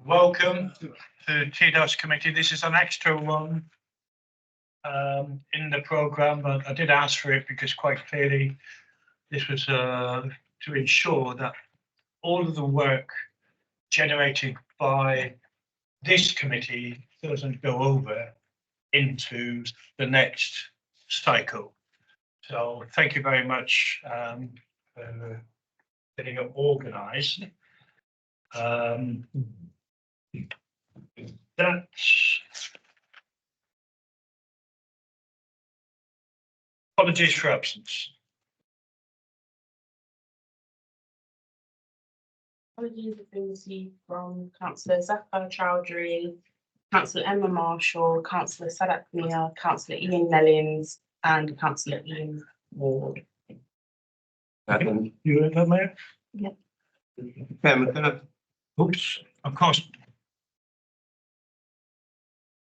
Welcome to TDOS committee. This is an extra one in the programme, but I did ask for it because quite clearly this was to ensure that all of the work generated by this committee doesn't go over into the next cycle. So thank you very much for getting it organised. That's apologies for absence. Apologies have been received from Councillor Zafar Chowdhury, Councillor Emma Marshall, Councillor Sadat Mia, Councillor Ian Mellins, and Councillor Ian Ward. You heard that, Mayor? Yep. Oops, of course.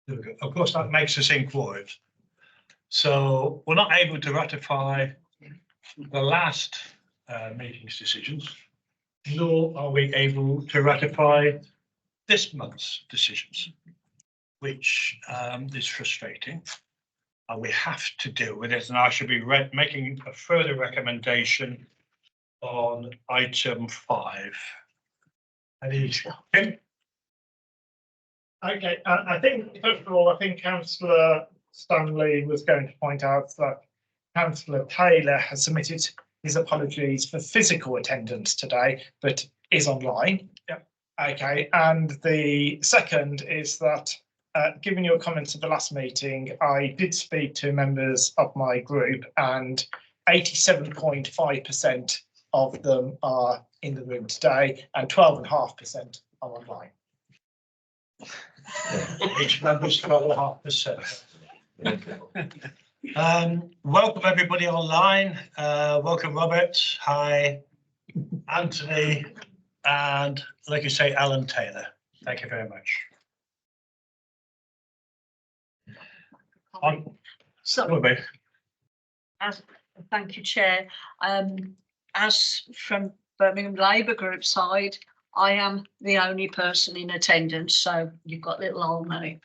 There we go. Of course, that makes us inquired. So we're not able to ratify the last meeting's decisions, nor are we able to ratify this month's decisions, which is frustrating. And we have to deal with it, and I should be making a further recommendation on item 5. Tim? Okay, I think first of all, I think Councillor Stanley was going to point out that Councillor Taylor has submitted his apologies for physical attendance today, but is online. Yep. Okay, and the second is that given your comments at the last meeting, I did speak to members of my group, and 87.5% of them are in the room today, and 12.5% are online. Each member's 12.5%. Welcome everybody online. Welcome Robert. Hi, Anthony, and like you say, Alan Taylor. Thank you very much. Thank you, Chair. As from Birmingham Labour Group side, I am the only person in attendance, so you've got little old me.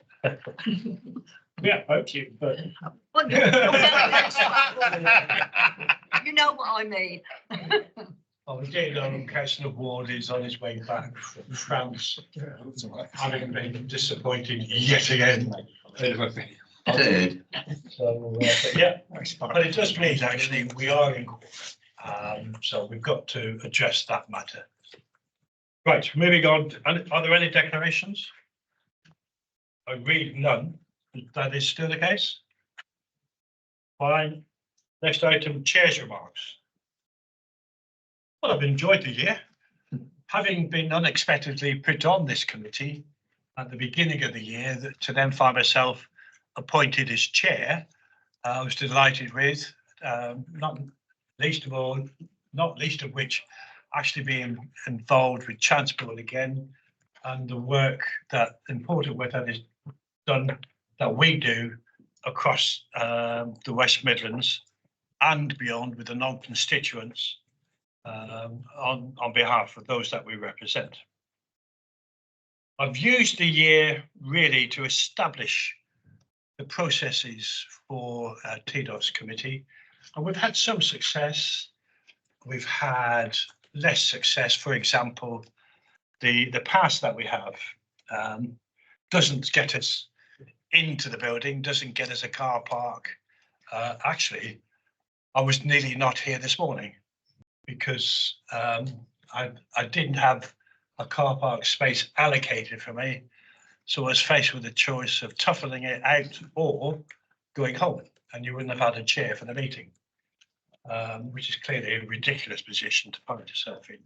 Yeah, hope you, but Well, you know what I mean. Oh, we did know Councillor Ward is on his way back from France, having been disappointed yet again. So, yeah, but it does mean actually we are in court, so we've got to address that matter. Right, moving on. Are there any declarations? I read none. That is still the case. Fine. Next item, chair's remarks. Well, I've enjoyed the year. Having been unexpectedly put on this committee at the beginning of the year, to then find myself appointed as chair, I was delighted with, not least of which actually being involved with transport again, and the important work that is done, that we do across the West Midlands and beyond with the non-constituents on behalf of those that we represent. I've used the year really to establish the processes for TDOS committee, and we've had some success. We've had less success. For example, the pass that we have doesn't get us into the building, doesn't get us a car park. Actually, I was nearly not here this morning because I didn't have a car park space allocated for me. So I was faced with the choice of toughening it out or going home, and you wouldn't have had a chair for the meeting, which is clearly a ridiculous position to find yourself in.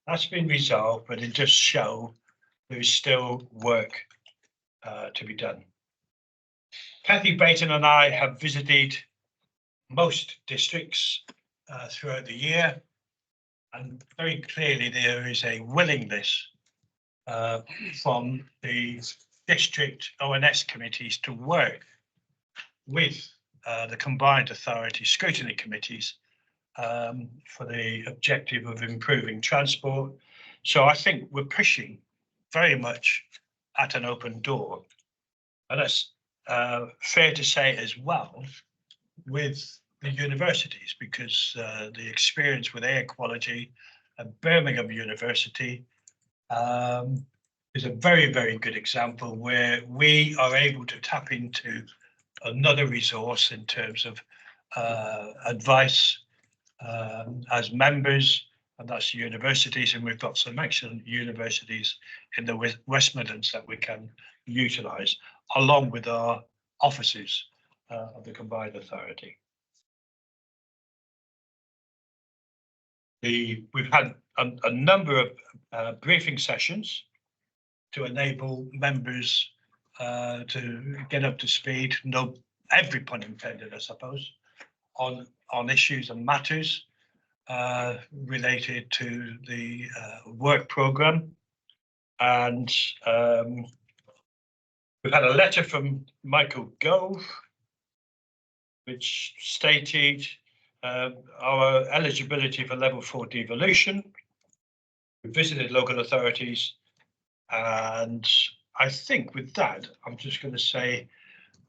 That's been resolved, but it does show there is still work to be done. Kathy Baton and I have visited most districts throughout the year, and very clearly there is a willingness from the district ONS committees to work with the combined authority scrutiny committees for the objective of improving transport, So I think we're pushing very much at an open door. And that's fair to say as well with the universities, because the experience with air quality at Birmingham University is a very, very good example where we are able to tap into another resource in terms of advice as members, and that's universities, and we've got some excellent universities in the West Midlands that we can utilise, along with our offices of the combined authority. We've had a number of briefing sessions to enable members to get up to speed, know every pun intended, I suppose, on issues and matters related to the work programme. And we've had a letter from Michael Gove, which stated our eligibility for level 4 devolution. We visited local authorities, and I think with that, I'm just going to say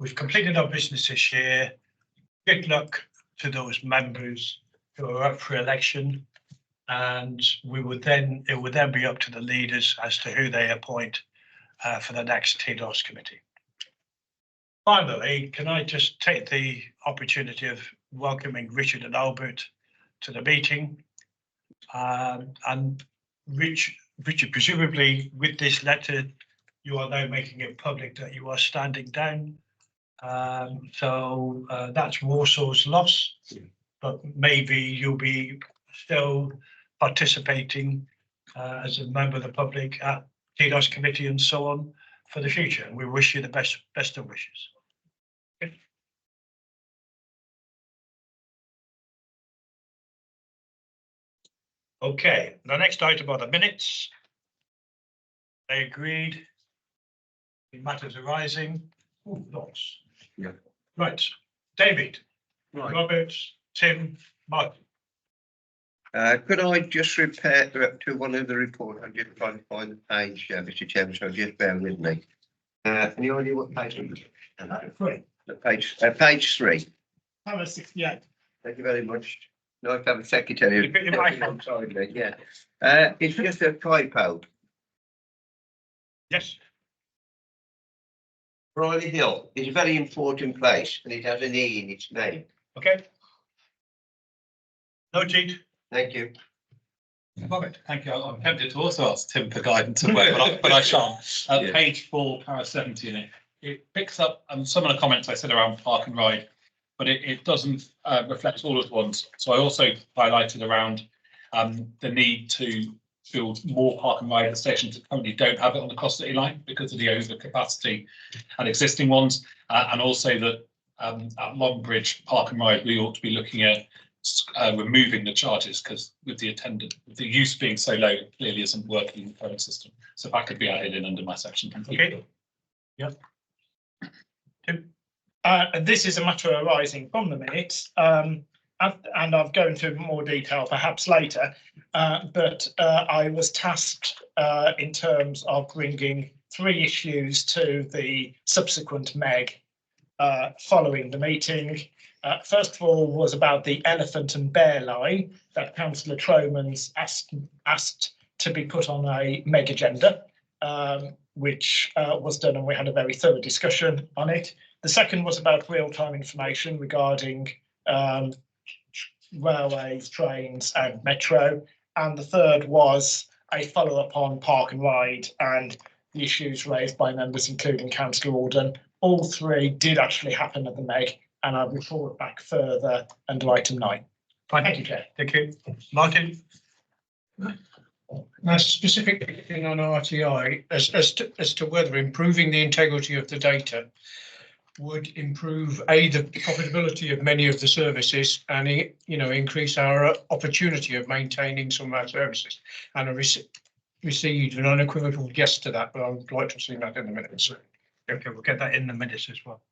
we've completed our business this year. Good luck to those members who are up for election, and it would then be up to the leaders as to who they appoint for the next TDOS committee. Finally, can I just take the opportunity of welcoming Richard and Albert to the meeting, and Richard, presumably with this letter, you are now making it public that you are standing down. So that's Warsaw's loss, but maybe you'll be still participating as a member of the public at TDOS committee and so on for the future. We wish you the best of wishes. Okay, the next item are the minutes. They agreed. The matters arising. Oh, lots. Yeah. Right, David, Right. Robert, Tim, Martin. Could I just repair to one of the report? I'm just trying to find the page, Mr. Chairman, so just bear with me. Any idea what page? Page 3. Number 68. Thank you very much. Nice to have a secretary. You put your mic on. Sorry, yeah. It's just a typo. Yes, Briley Hill is a very important place and it has an E in its name. okay. Noted. Thank you. Robert, thank you. I'm tempted to also ask Tim for guidance as well, but I shan't. Yeah. Page 4, para 17, it picks up some of the comments I said around park and ride, but it doesn't reflect all at once. So I also highlighted around the need to build more park and ride stations that currently don't have it on the cost city line because of the overcapacity and existing ones, and also that at Longbridge Park and Ride we ought to be looking at removing the charges, because with the use being so low, it clearly isn't working in the current system. So that could be added in under my section. Okay. Yep. Tim. And this is a matter arising from the minutes, and I'll go into more detail perhaps later, but I was tasked in terms of bringing 3 issues to the subsequent MEG following the meeting. First of all was about the elephant and bear line that Councillor Tromans asked to be put on a MEG agenda, which was done, and we had a very thorough discussion on it. The second was about real-time information regarding railways, trains and metro. And the third was a follow-up on park and ride and the issues raised by members, including Councillor Alden. All 3 did actually happen at the MEG, and I'll report back further under item 9. Fine. Thank you, Chair. Thank you. Martin. A specific thing on RTI as to whether improving the integrity of the data would improve the profitability of many of the services and increase our opportunity of maintaining some of our services. And I received an unequivocal yes to that, but I'd like to see that in the minutes. Okay, we'll get that in the minutes as well.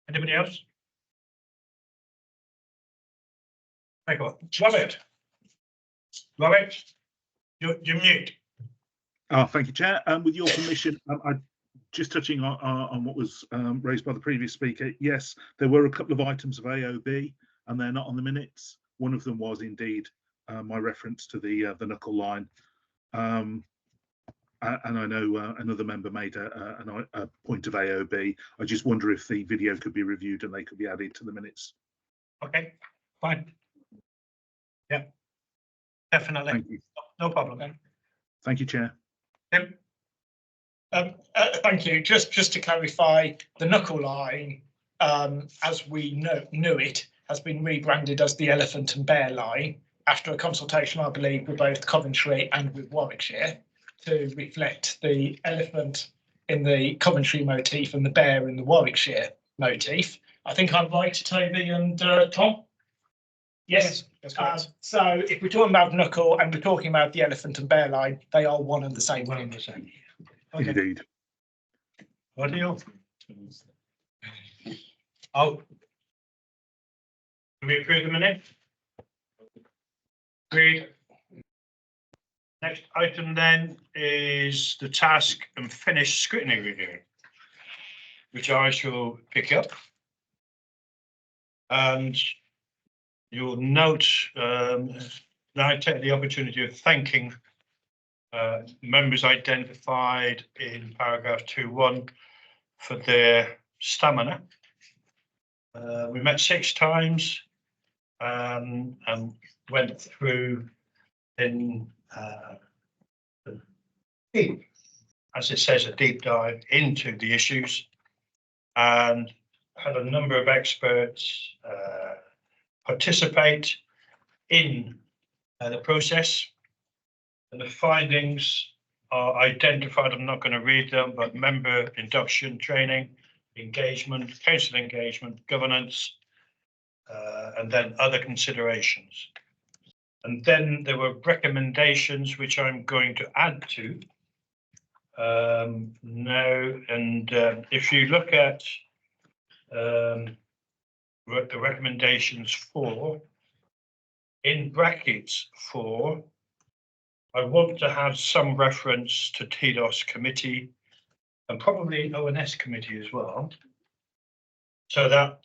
Anybody else? Thank you. Robert. Robert, you're mute. Thank you, Chair. With your permission, I just touching on what was raised by the previous speaker. Yes, there were a couple of items of AOB, and they're not on the minutes. One of them was indeed my reference to the knuckle line, and I know another member made a point of AOB. I just wonder if the video could be reviewed and they could be added to the minutes. Okay, fine. Yeah, definitely. Thank you. No problem. Thank you, Chair. Tim? Thank you. Just to clarify, the knuckle line, as we knew it, has been rebranded as the elephant and bear line after a consultation, I believe, with both Coventry and with Warwickshire to reflect the elephant in the Coventry motif and the bear in the Warwickshire motif. I think I'm right, Toby and Tom? Yes. So if we're talking about knuckle and we're talking about the elephant and bear line, they are one and the same. One and the same. Okay. Indeed. What do you? Oh. Do we approve the minute? Agreed. Next item then is the task and finish scrutiny review, which I shall pick up. And you'll note that I take the opportunity of thanking members identified in paragraph 2.1 for their stamina. We met 6 times and went through in as it says, a deep dive into the issues, and had a number of experts participate in the process. And the findings are identified. I'm not going to read them, but member induction, training, engagement, council engagement, governance, and then other considerations. And then there were recommendations which I'm going to add to now. And if you look at the recommendations for, in brackets for, I want to have some reference to TDOS committee and probably ONS committee as well. So that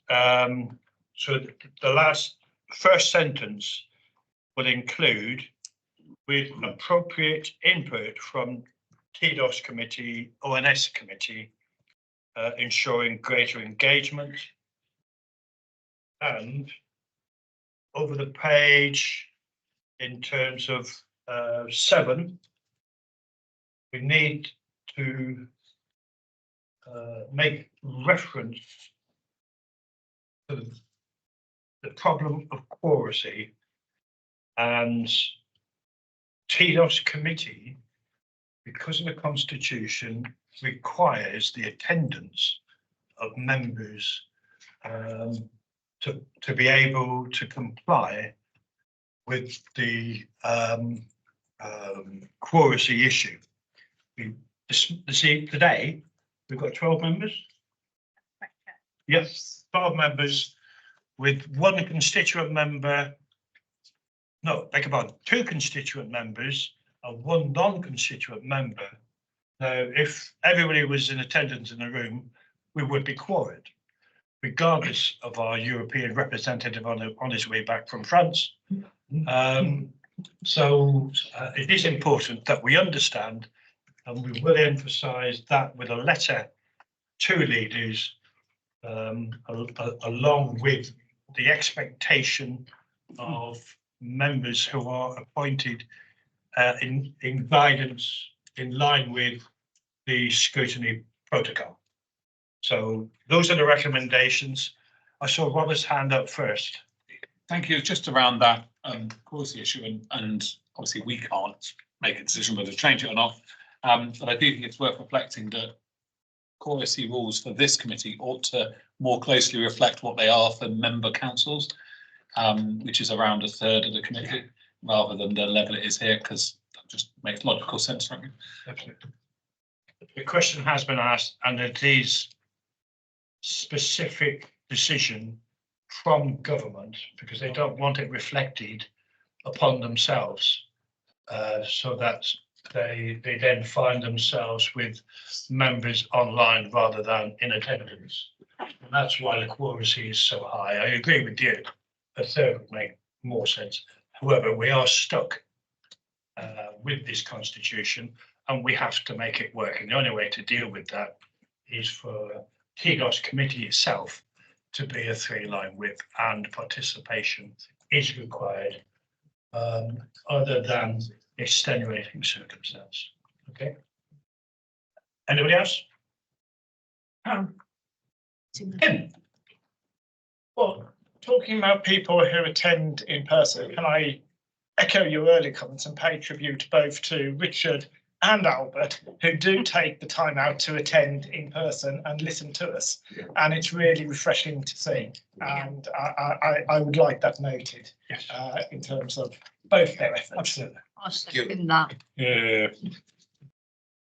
so the first sentence will include with appropriate input from TDOS committee, ONS committee, ensuring greater engagement. And over the page, in terms of 7, we need to make reference to the problem of quoracy, and TDOS committee, because of the constitution, requires the attendance of members to be able to comply with the quoracy issue. Today we've got 12 members. Yes, 12 members with 1 constituent member. No, beg your pardon, 2 constituent members and 1 non-constituent member. Now, if everybody was in attendance in the room, we would be quorate, regardless of our European representative on his way back from France. So it is important that we understand, and we will emphasise that with a letter to leaders, along with the expectation of members who are appointed in guidance in line with the scrutiny protocol. So those are the recommendations. I saw Robert's hand up first. Thank you. Just around that quality issue, and obviously we can't make a decision whether to change it or not. But I do think it's worth reflecting that quality rules for this committee ought to more closely reflect what they are for member councils, which is around 1/3 of the committee, rather than the level it is here, because that just makes logical sense, frankly. Absolutely. The question has been asked, and it is specific decision from government, because they don't want it reflected upon themselves. So that they then find themselves with members online rather than in attendance. And that's why the quorum is so high. I agree with you. A third would make more sense. However, we are stuck with this constitution and we have to make it work. And the only way to deal with that is for KIGOS committee itself to be a 3-line whip, and participation is required other than extenuating circumstance. Okay. Anybody else? Tim? Well, talking about people who attend in person, can I echo your earlier comments and pay tribute both to Richard and Albert, who do take the time out to attend in person and listen to us. And it's really refreshing to see. And I would like that noted. Yes. In terms of both their efforts. Absolutely. I second that. Yeah.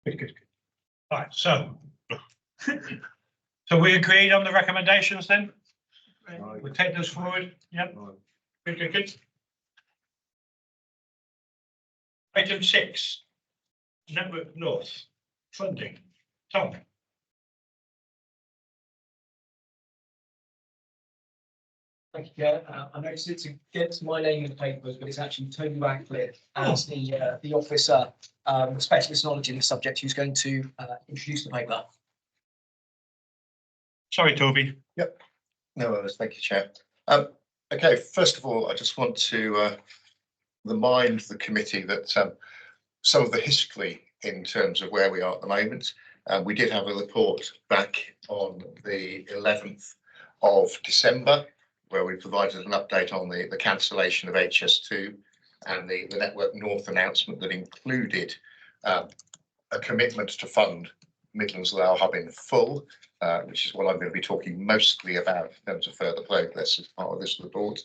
Good. Right, so. So we agreed on the recommendations then? We'll take those forward. Yep. Good. Item 6. Network North funding. Tom. Thank you, Chair. I noticed it's against my name in the papers, but it's actually Tony Radcliffe as the officer, specialist knowledge in the subject, who's going to introduce the paper. Sorry, Toby. Yep. No worries. Thank you, Chair. Okay, first of all, I just want to remind the committee that some of the history in terms of where we are at the moment. We did have a report back on the 11th of December, where we provided an update on the cancellation of HS2 and the Network North announcement that included a commitment to fund Midlands Rail Hub in full, which is what I'm going to be talking mostly about in terms of further progress as part of this report.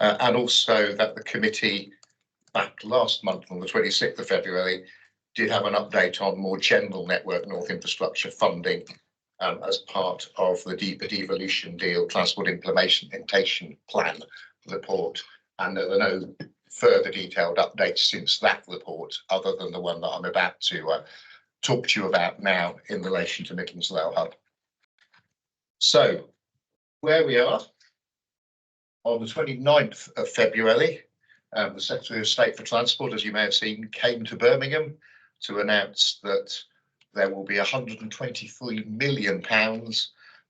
And also that the committee back last month on the 26th of February did have an update on more general Network North infrastructure funding as part of the devolution deal transport implementation plan report. And there are no further detailed updates since that report, other than the one that I'm about to talk to you about now in relation to Midlands Rail Hub. So where we are, on the 29th of February, the Secretary of State for Transport, as you may have seen, came to Birmingham to announce that there will be £123 million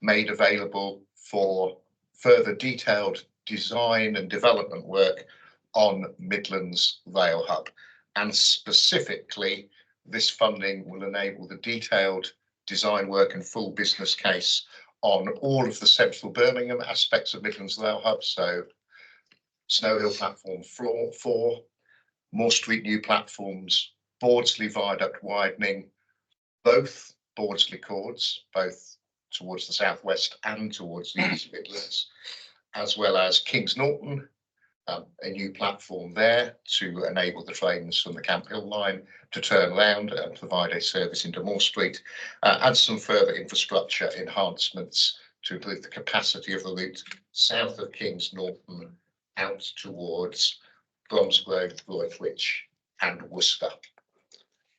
made available for further detailed design and development work on Midlands Rail Hub. And specifically, this funding will enable the detailed design work and full business case on all of the central Birmingham aspects of Midlands Rail Hub. So Snow Hill Platform 4, Moore Street new platforms, Bordsley Viaduct widening, both Bordsley chords, both towards the southwest and towards the East Midlands, as well as Kings Norton, a new platform there to enable the trains from the Camp Hill line to turn around and provide a service into Moore Street, and some further infrastructure enhancements to improve the capacity of the route south of Kings Norton out towards Bromsgrove, Droitwich and Worcester.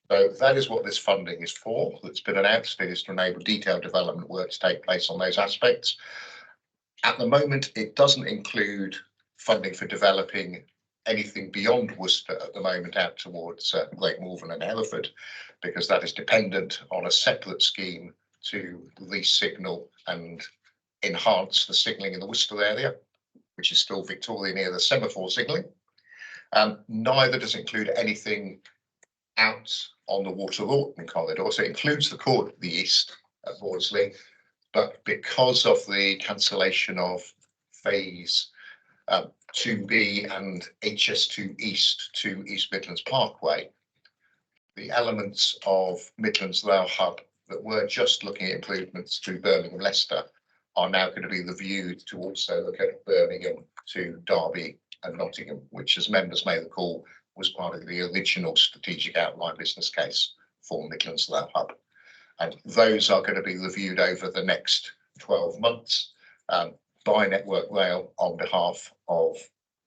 So that is what this funding is for. That's been announced. It is to enable detailed development work to take place on those aspects. At the moment, it doesn't include funding for developing anything beyond Worcester at the moment out towards Great Malvern and Hereford, because that is dependent on a separate scheme to re-signal and enhance the signalling in the Worcester area, which is still Victoria near the semaphore signalling. Neither does include anything out on the Water-Orton corridor, so it includes the cord to the east at Bordsley, but because of the cancellation of phase 2B and HS2 East to East Midlands Parkway, the elements of Midlands Rail Hub that were just looking at improvements to Birmingham Leicester are now going to be reviewed to also look at Birmingham to Derby and Nottingham, which, as members may recall, was part of the original strategic outline business case for Midlands Rail Hub. And those are going to be reviewed over the next 12 months by Network Rail on behalf of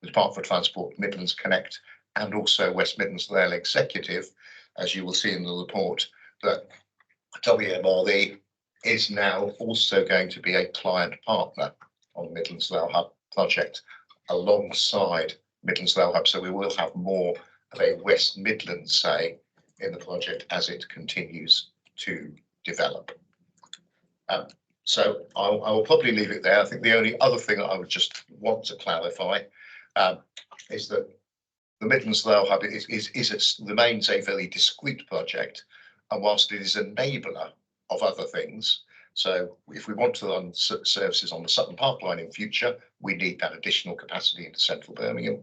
the Department for Transport, Midlands Connect, and also West Midlands Rail Executive, as you will see in the report, that WMRD is now also going to be a client partner on the Midlands Rail Hub project alongside Midlands Rail Hub. So we will have more of a West Midlands say in the project as it continues to develop. So I will probably leave it there. I think the only other thing that I would just want to clarify is that the Midlands Rail Hub remains a very discrete project, and whilst it is an enabler of other things, so if we want to run services on the Sutton Park line in future, we need that additional capacity into central Birmingham.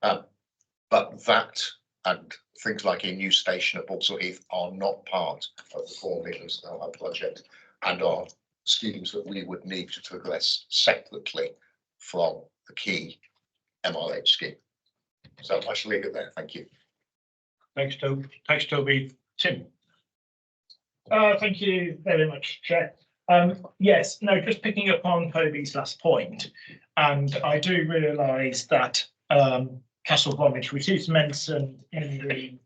But that and things like a new station at Balsall Heath are not part of the core Midlands Rail Hub project and are schemes that we would need to progress separately from the key MRH scheme. So I shall leave it there. Thank you. Thanks, Toby. Thanks, Toby. Tim. Thank you very much, Chair. Yes, no, just picking up on Toby's last point, and I do realise that Castle Bromwich, which is mentioned in the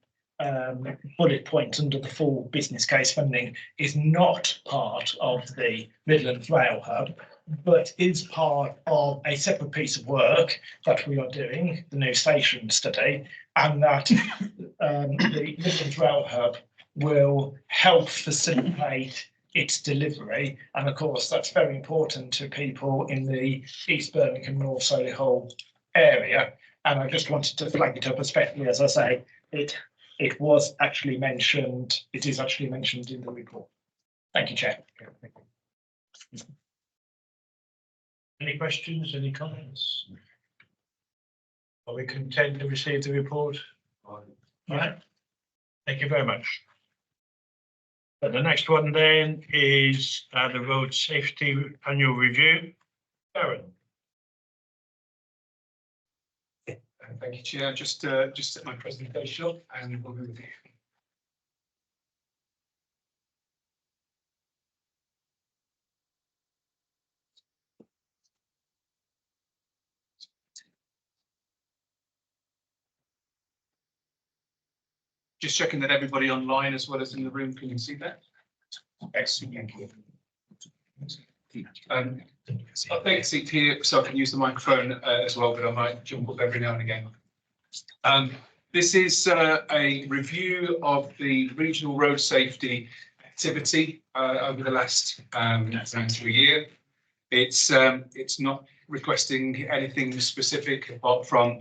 bullet point under the full business case funding, is not part of the Midlands Rail Hub, but is part of a separate piece of work that we are doing, the new station study, and that the Midlands Rail Hub will help facilitate its delivery. And of course, that's very important to people in the East Birmingham, North Solihull area. And I just wanted to flag it up, especially as I say, it was actually mentioned, it is actually mentioned in the report. Thank you, Chair. Any questions, any comments? Are we content to receive the report? All right. Thank you very much. But the next one then is the road safety annual review. Aaron. Thank you, Chair. Just set my presentation up and we'll move. Just checking that everybody online as well as in the room can see that. Excellent, thank you. I'll take a seat here so I can use the microphone as well, but I might jump up every now and again. This is a review of the regional road safety activity over the last financial year. It's not requesting anything specific apart from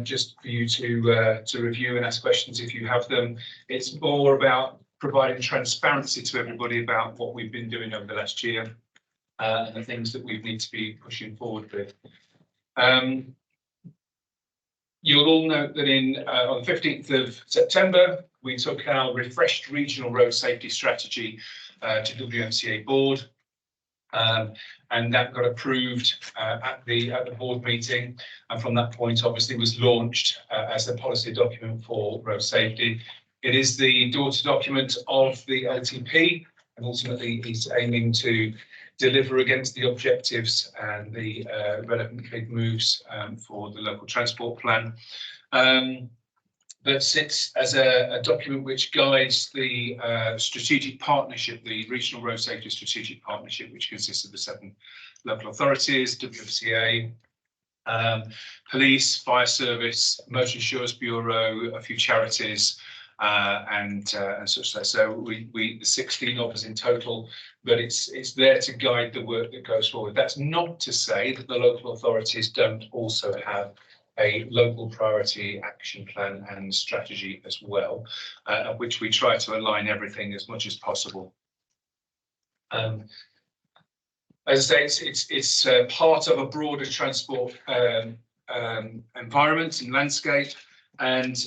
just for you to review and ask questions if you have them. It's more about providing transparency to everybody about what we've been doing over the last year and the things that we need to be pushing forward with. You'll all note that on the 15th of September, we took our refreshed regional road safety strategy to WMCA board. And that got approved at the board meeting, and from that point obviously was launched as a policy document for road safety. It is the daughter document of the LTP, and ultimately is aiming to deliver against the objectives and the relevant big moves for the local transport plan. That sits as a document which guides the strategic partnership, the Regional Road Safety Strategic Partnership, which consists of the 7 local authorities, WFCA, police, fire service, motor insurance bureau, a few charities, and such. So the 16 of us in total, but it's there to guide the work that goes forward. That's not to say that the local authorities don't also have a local priority action plan and strategy as well, at which we try to align everything as much as possible. As I say, it's part of a broader transport environment and landscape, and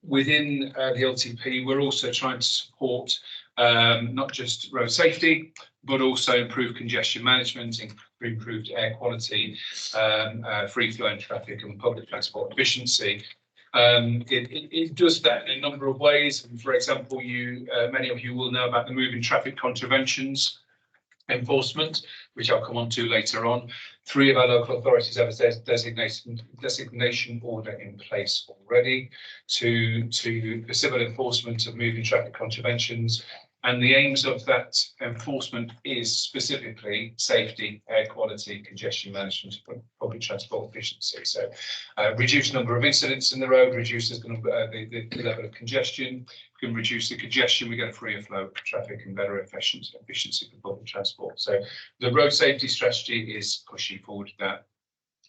within the LTP, we're also trying to support not just road safety, but also improve congestion management, improved air quality, free flowing traffic and public transport efficiency. It does that in a number of ways. For example, many of you will know about the moving traffic contraventions. enforcement, which I'll come on to later on. 3 of our local authorities have a designation order in place already to the civil enforcement of moving traffic contraventions. And the aims of that enforcement is specifically safety, air quality, congestion management, public transport efficiency. So reduce the number of incidents in the road, reduces the level of congestion. We can reduce the congestion, we get a freer flow of traffic and better efficiency for public transport. So the road safety strategy is pushing forward that.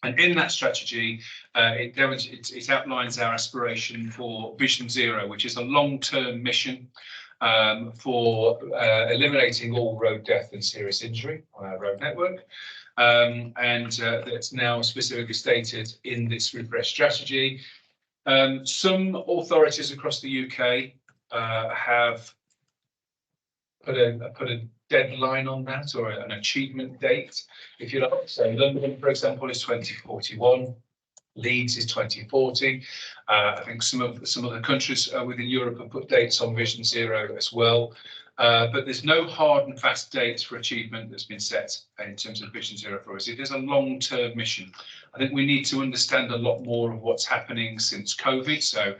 And in that strategy, it outlines our aspiration for Vision Zero, which is a long-term mission for eliminating all road death and serious injury on our road network. And it's now specifically stated in this refresh strategy. Some authorities across the UK have put a deadline on that, or an achievement date, if you like. So London, for example, is 2041. Leeds is 2040. I think some of the countries within Europe have put dates on Vision Zero as well. But there's no hard and fast dates for achievement that's been set in terms of Vision Zero for us. It is a long-term mission. I think we need to understand a lot more of what's happening since COVID. So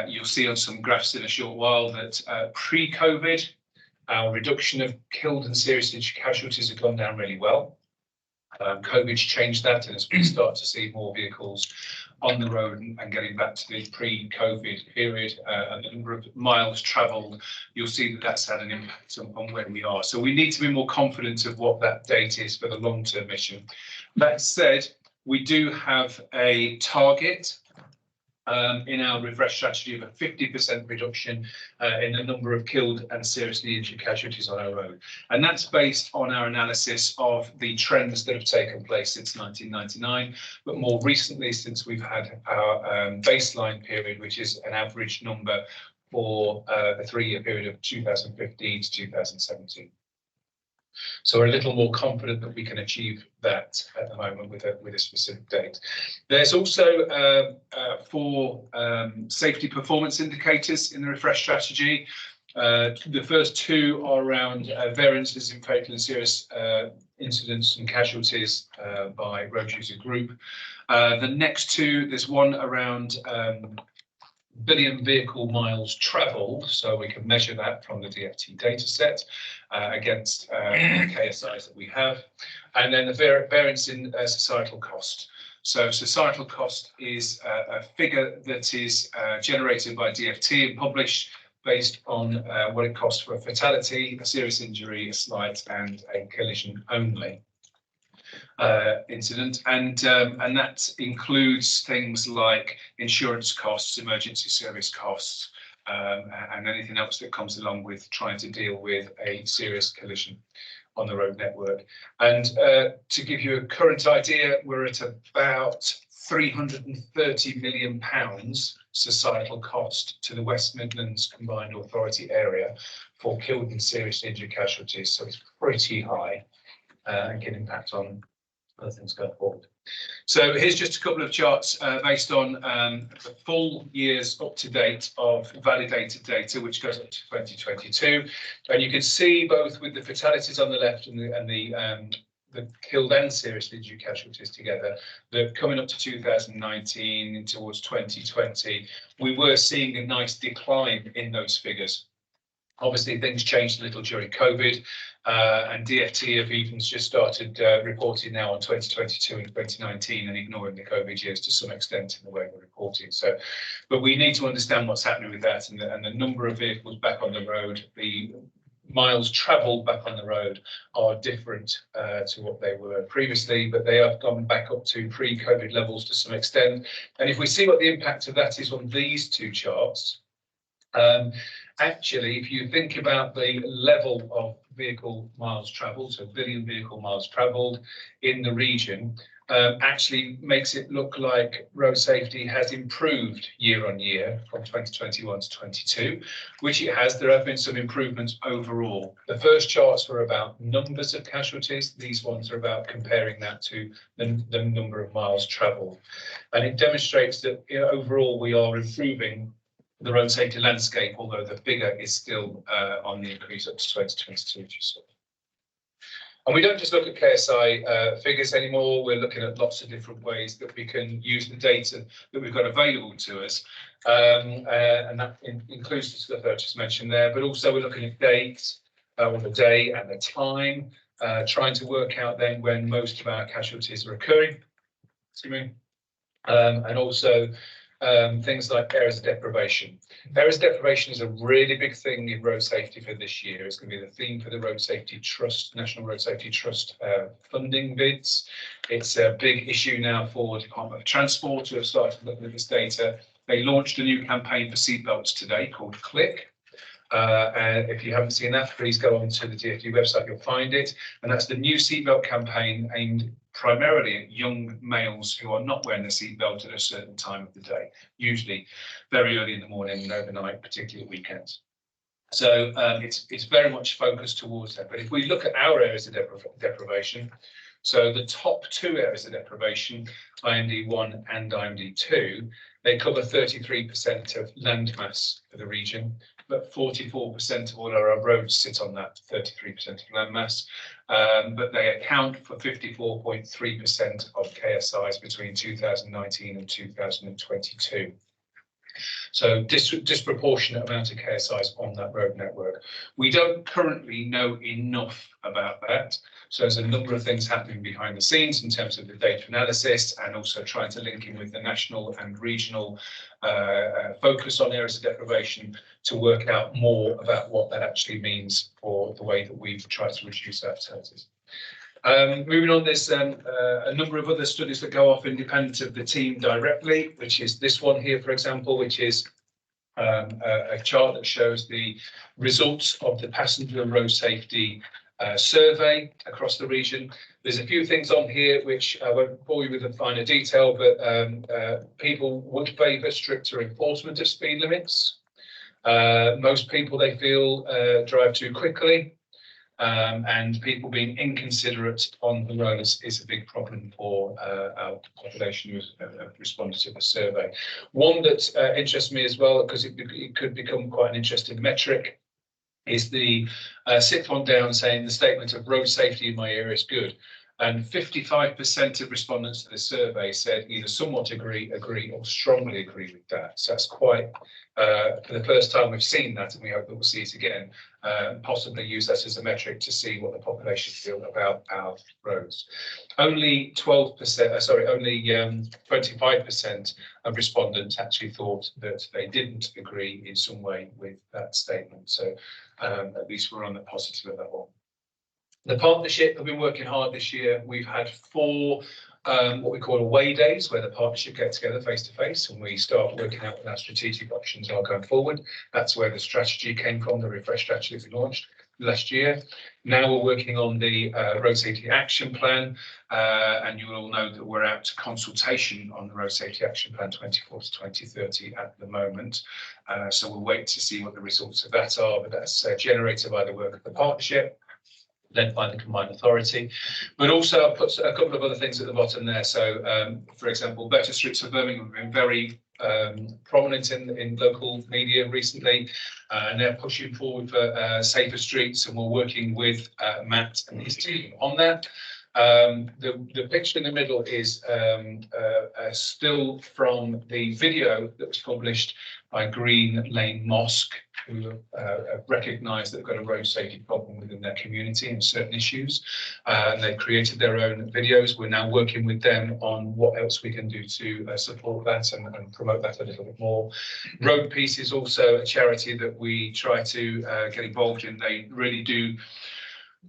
you'll see on some graphs in a short while that pre-COVID, our reduction of killed and serious injury casualties have gone down really well. COVID's changed that, and as we start to see more vehicles on the road and getting back to the pre-COVID period and the number of miles travelled, you'll see that that's had an impact on where we are. So we need to be more confident of what that date is for the long-term mission. That said, we do have a target in our refresh strategy of a 50% reduction in the number of killed and seriously injured casualties on our road. And that's based on our analysis of the trends that have taken place since 1999, but more recently since we've had our baseline period, which is an average number for the 3-year period of 2015 to 2017. So we're a little more confident that we can achieve that at the moment with a specific date. There's also 4 safety performance indicators in the refresh strategy. The first 2 are around variances in fatal and serious incidents and casualties by road user group. The next 2, there's one around billion vehicle miles travelled, so we can measure that from the DFT data set against the KSIs that we have. And then the variance in societal cost. So societal cost is a figure that is generated by DFT and published based on what it costs for a fatality, a serious injury, a slight, and a collision only incident, and that includes things like insurance costs, emergency service costs, and anything else that comes along with trying to deal with a serious collision on the road network. And to give you a current idea, we're at about £330 million societal cost to the West Midlands Combined Authority area for killed and seriously injured casualties, so it's pretty high and can impact on other things going forward. So here's just a couple of charts based on the full years up to date of validated data, which goes up to 2022. And you can see both with the fatalities on the left and the killed and seriously injured casualties together, that coming up to 2019 and towards 2020, we were seeing a nice decline in those figures. Obviously, things changed a little during COVID, and DFT have even just started reporting now on 2022 and 2019 and ignoring the COVID years to some extent in the way they're reporting. So, but we need to understand what's happening with that, and the number of vehicles back on the road, the miles travelled back on the road are different to what they were previously, but they have gone back up to pre-COVID levels to some extent. And if we see what the impact of that is on these 2 charts, actually, if you think about the level of vehicle miles travelled, so billion vehicle miles travelled in the region, actually makes it look like road safety has improved year on year from 2021 to 22, which it has. There have been some improvements overall. The first charts were about numbers of casualties. These ones are about comparing that to the number of miles travelled. And it demonstrates that, you know, overall we are improving the road safety landscape, although the figure is still on the increase up to 2022. And we don't just look at KSI figures anymore. We're looking at lots of different ways that we can use the data that we've got available to us. And that includes the stuff I just mentioned there, but also we're looking at dates, on the day and the time, trying to work out then when most of our casualties are occurring. And also things like areas of deprivation. Areas of deprivation is a really big thing in road safety for this year. It's going to be the theme for the Road Safety Trust, National Road Safety Trust funding bids. It's a big issue now for the Department of Transport, who have started looking at this data. They launched a new campaign for seatbelts today called Click. And if you haven't seen that, please go on to the DfT website, you'll find it. And that's the new seatbelt campaign aimed primarily at young males who are not wearing their seatbelt at a certain time of the day, usually very early in the morning and overnight, particularly weekends. So it's very much focused towards that. But if we look at our areas of deprivation, so the top two areas of deprivation, IMD1 and IMD2, they cover 33% of land mass for the region, but 44% of all our roads sit on that 33% of land mass. But they account for 54.3% of KSIs between 2019 and 2022. So disproportionate amount of KSIs on that road network. We don't currently know enough about that. So there's a number of things happening behind the scenes in terms of the data analysis and also trying to link in with the national and regional focus on areas of deprivation to work out more about what that actually means for the way that we've tried to reduce our fatalities. Moving on, there's a number of other studies that go off independent of the team directly, which is this one here, for example, which is a chart that shows the results of the passenger and road safety survey across the region. There's a few things on here which I won't bore you with the finer detail, but people would favour stricter enforcement of speed limits. Most people, they feel, drive too quickly. And people being inconsiderate on the roads is a big problem for our population who have responded to the survey. One that interests me as well, because it could become quite an interesting metric, is the sixth one down saying the statement of road safety in my area is good. And 55% of respondents to the survey said either somewhat agree, or strongly agree with that. So that's quite, for the first time we've seen that, and we hope that we'll see it again, possibly use that as a metric to see what the population feel about our roads. Only 25% of respondents actually thought that they didn't agree in some way with that statement. So at least we're on the positive of that one. The partnership have been working hard this year. We've had 4 what we call away days, where the partnership get together face to face and we start working out what our strategic options are going forward. That's where the strategy came from, the refresh strategy that we launched last year. Now we're working on the road safety action plan, and you will all know that we're out to consultation on the road safety action plan 24 to 2030 at the moment. So we'll wait to see what the results of that are, but that's generated by the work of the partnership, led by the combined authority. But also I've put a couple of other things at the bottom there. So for example, better streets of Birmingham have been very prominent in local media recently, and they're pushing forward for safer streets, and we're working with Matt and his team on that. The picture in the middle is still from the video that was published by Green Lane Mosque, who have recognised that they've got a road safety problem within their community and certain issues. And they've created their own videos. We're now working with them on what else we can do to support that and promote that a little bit more. Road Peace is also a charity that we try to get involved in. They really do.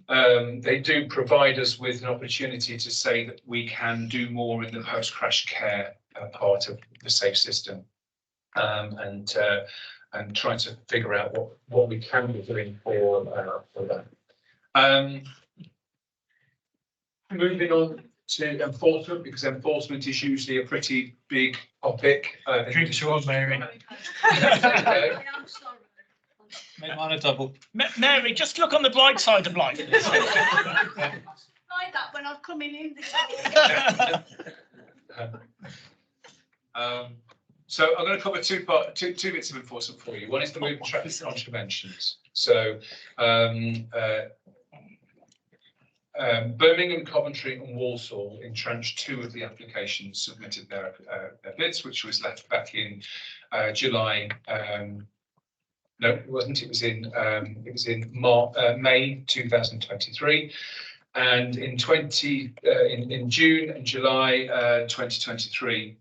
They do provide us with an opportunity to say that we can do more in the post-crash care part of the SAFE system, and trying to figure out what we can be doing for that. Moving on to enforcement, because enforcement is usually a pretty big topic. Drinks yours, Mary. Make mine a double. Mary, just look on the bright side of life. Like that when I've come in. So I'm going to cover two bits of enforcement for you. One is the movement traffic contraventions. So Birmingham, Coventry and Walsall in tranche 2 of the applications submitted their bids, which was left back in July. No, it wasn't. It was in May 2023, and in June and July 2023.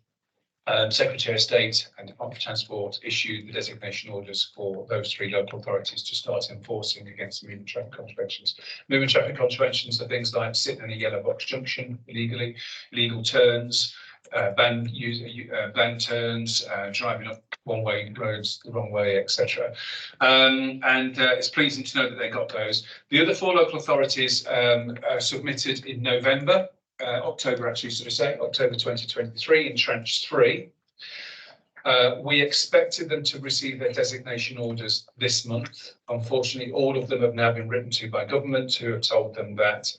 Secretary of State and Department of Transport issued the designation orders for those 3 local authorities to start enforcing against moving traffic contraventions. Moving traffic contraventions are things like sitting in a yellow box junction illegally, illegal turns, banned turns, driving up one-way roads the wrong way, etc. It's pleasing to know that they got those. The other 4 local authorities submitted in November. October, actually, should I say, October 2023 in tranche 3. We expected them to receive their designation orders this month. Unfortunately, all of them have now been written to by government, who have told them that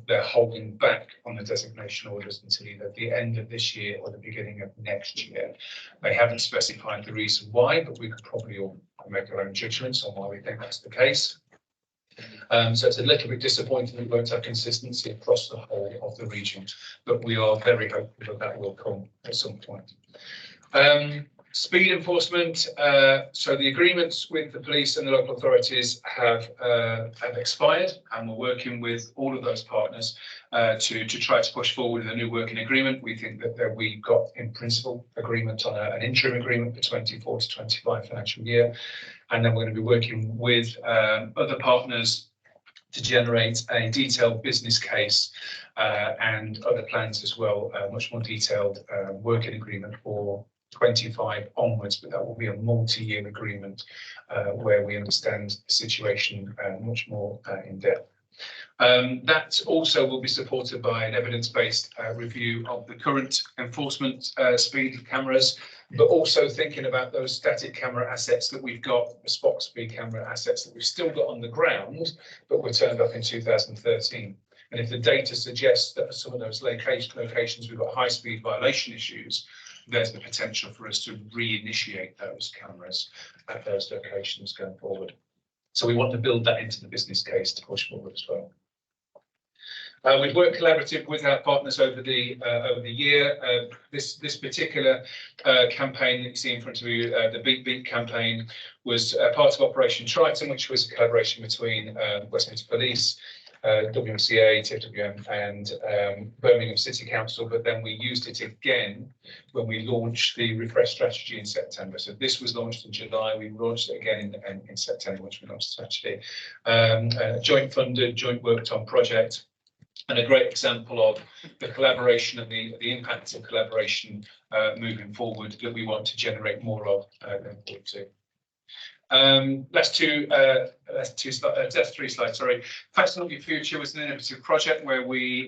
they're holding back on the designation orders until either the end of this year or the beginning of next year. They haven't specified the reason why, but we could probably all make our own judgments on why we think that's the case. So it's a little bit disappointing we won't have consistency across the whole of the region, but we are very hopeful that that will come at some point. Speed enforcement. So the agreements with the police and the local authorities have expired, and we're working with all of those partners to try to push forward with a new working agreement. We think that we've got in principle agreement on an interim agreement for 24 to 25 financial year. And then we're going to be working with other partners to generate a detailed business case and other plans as well, much more detailed working agreement for 25 onwards, but that will be a multi-year agreement where we understand the situation much more in depth. That also will be supported by an evidence-based review of the current enforcement speed cameras, but also thinking about those static camera assets that we've got, the spot speed camera assets that we've still got on the ground, but were turned up in 2013. And if the data suggests that some of those locations we've got high speed violation issues, there's the potential for us to reinitiate those cameras at those locations going forward. So we want to build that into the business case to push forward as well. We've worked collaborative with our partners over the year. This particular campaign that you see in front of you, the Beat Beat campaign, was part of Operation Triton, which was a collaboration between Westminster Police, WMCA, TFWM and Birmingham City Council, but then we used it again when we launched the refresh strategy in September. So this was launched in July, we launched it again in September, which we launched the strategy. Joint funded, joint worked on project, and a great example of the collaboration and the impact of collaboration moving forward that we want to generate more of going forward too. That's 3 slides, sorry. Fasten Up Your Future was an innovative project where we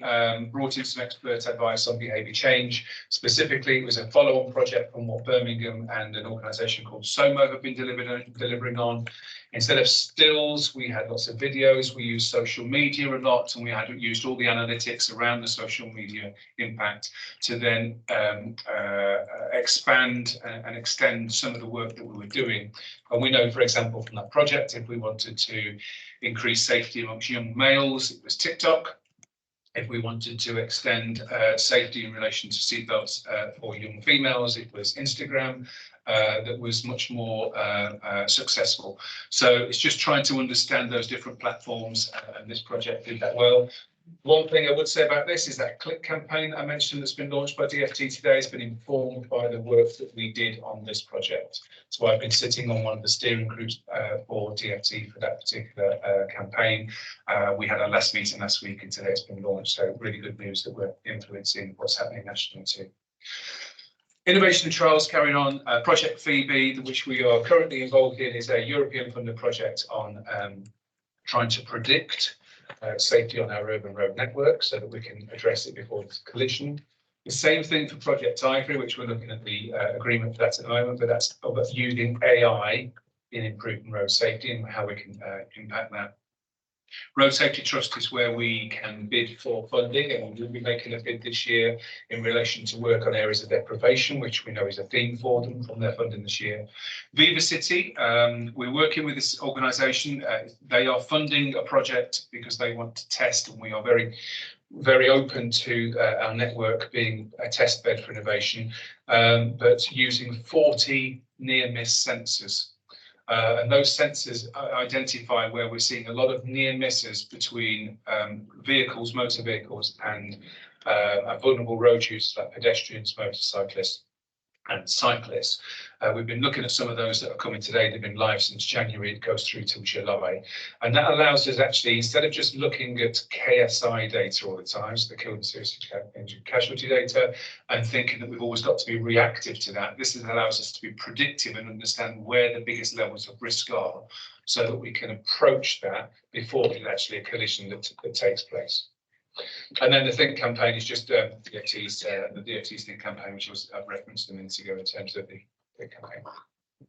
brought in some expert advice on behaviour change. Specifically, it was a follow-on project from what Birmingham and an organisation called SOMO have been delivering on. Instead of stills, we had lots of videos. We used social media a lot, and we had used all the analytics around the social media impact to then expand and extend some of the work that we were doing. And we know, for example, from that project, if we wanted to increase safety amongst young males, it was TikTok. If we wanted to extend safety in relation to seatbelts for young females, it was Instagram. That was much more successful. So it's just trying to understand those different platforms, and this project did that well. One thing I would say about this is that click campaign I mentioned that's been launched by DFT today has been informed by the work that we did on this project. So I've been sitting on one of the steering groups for DFT for that particular campaign. We had our last meeting last week, and today it's been launched. So really good news that we're influencing what's happening nationally too. Innovation and trials carrying on. Project Phoebe, which we are currently involved in, is a European funded project on trying to predict safety on our urban road network so that we can address it before there's collision. The same thing for Project Ivory, which we're looking at the agreement for that at the moment, but that's using AI in improving road safety and how we can impact that. Road Safety Trust is where we can bid for funding, and we'll be making a bid this year in relation to work on areas of deprivation, which we know is a theme for them from their funding this year. Viva City, we're working with this organisation. They are funding a project because they want to test, and we are very open to our network being a test bed for innovation, but using 40 near-miss sensors. And those sensors identify where we're seeing a lot of near misses between vehicles, motor vehicles, and vulnerable road users like pedestrians, motorcyclists, and cyclists. We've been looking at some of those that are coming today. They've been live since January. It goes through till July. And that allows us actually, instead of just looking at KSI data all the time, so the killed and seriously injured casualty data, and thinking that we've always got to be reactive to that, this allows us to be predictive and understand where the biggest levels of risk are, so that we can approach that before there's actually a collision that takes place. And then the Think campaign is just the DFT's Think campaign, which I've referenced a minute ago in terms of the campaign.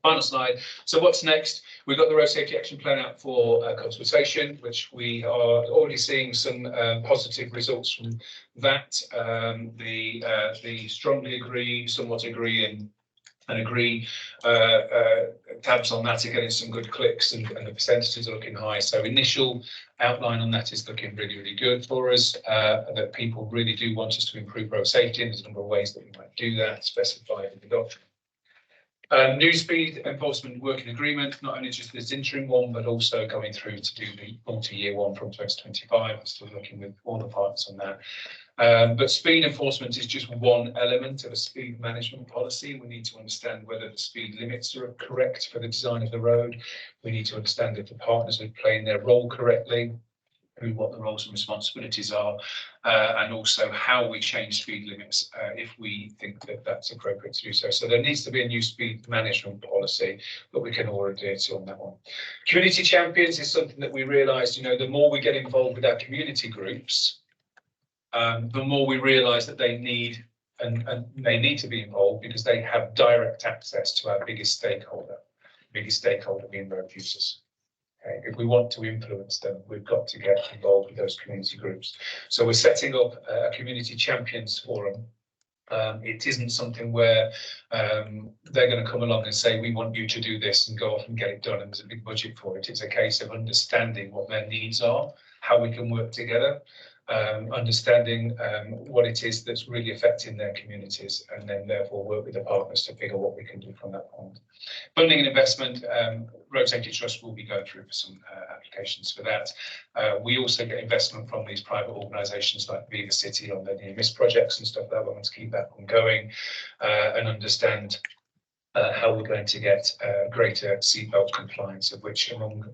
Final slide. So what's next? We've got the Road Safety Action Plan out for consultation, which we are already seeing some positive results from that. The strongly agree, somewhat agree, and agree tabs on that are getting some good clicks, and the percentages are looking high. So initial outline on that is looking really good for us, that people really do want us to improve road safety, and there's a number of ways that we might do that specified in the document. New speed enforcement working agreement, not only just this interim one, but also going through to do the multi-year one from 2025. I'm still looking with all the partners on that. But speed enforcement is just one element of a speed management policy. We need to understand whether the speed limits are correct for the design of the road. We need to understand if the partners are playing their role correctly, what the roles and responsibilities are, and also how we change speed limits if we think that that's appropriate to do so. So there needs to be a new speed management policy, but we can already do it on that one. Community champions is something that we realised, the more we get involved with our community groups, the more we realise that they need to be involved, because they have direct access to our biggest stakeholder being road users. Okay. If we want to influence them, we've got to get involved with those community groups. So we're setting up a community champions forum. It isn't something where they're going to come along and say, we want you to do this and go off and get it done, and there's a big budget for it. It's a case of understanding what their needs are, how we can work together, understanding what it is that's really affecting their communities, and then therefore work with the partners to figure what we can do from that point. Funding and investment, Road Safety Trust will be going through for some applications for that. We also get investment from these private organisations like Viva City on the near-miss projects and stuff like that. We want to keep that ongoing and understand how we're going to get greater seatbelt compliance, of which among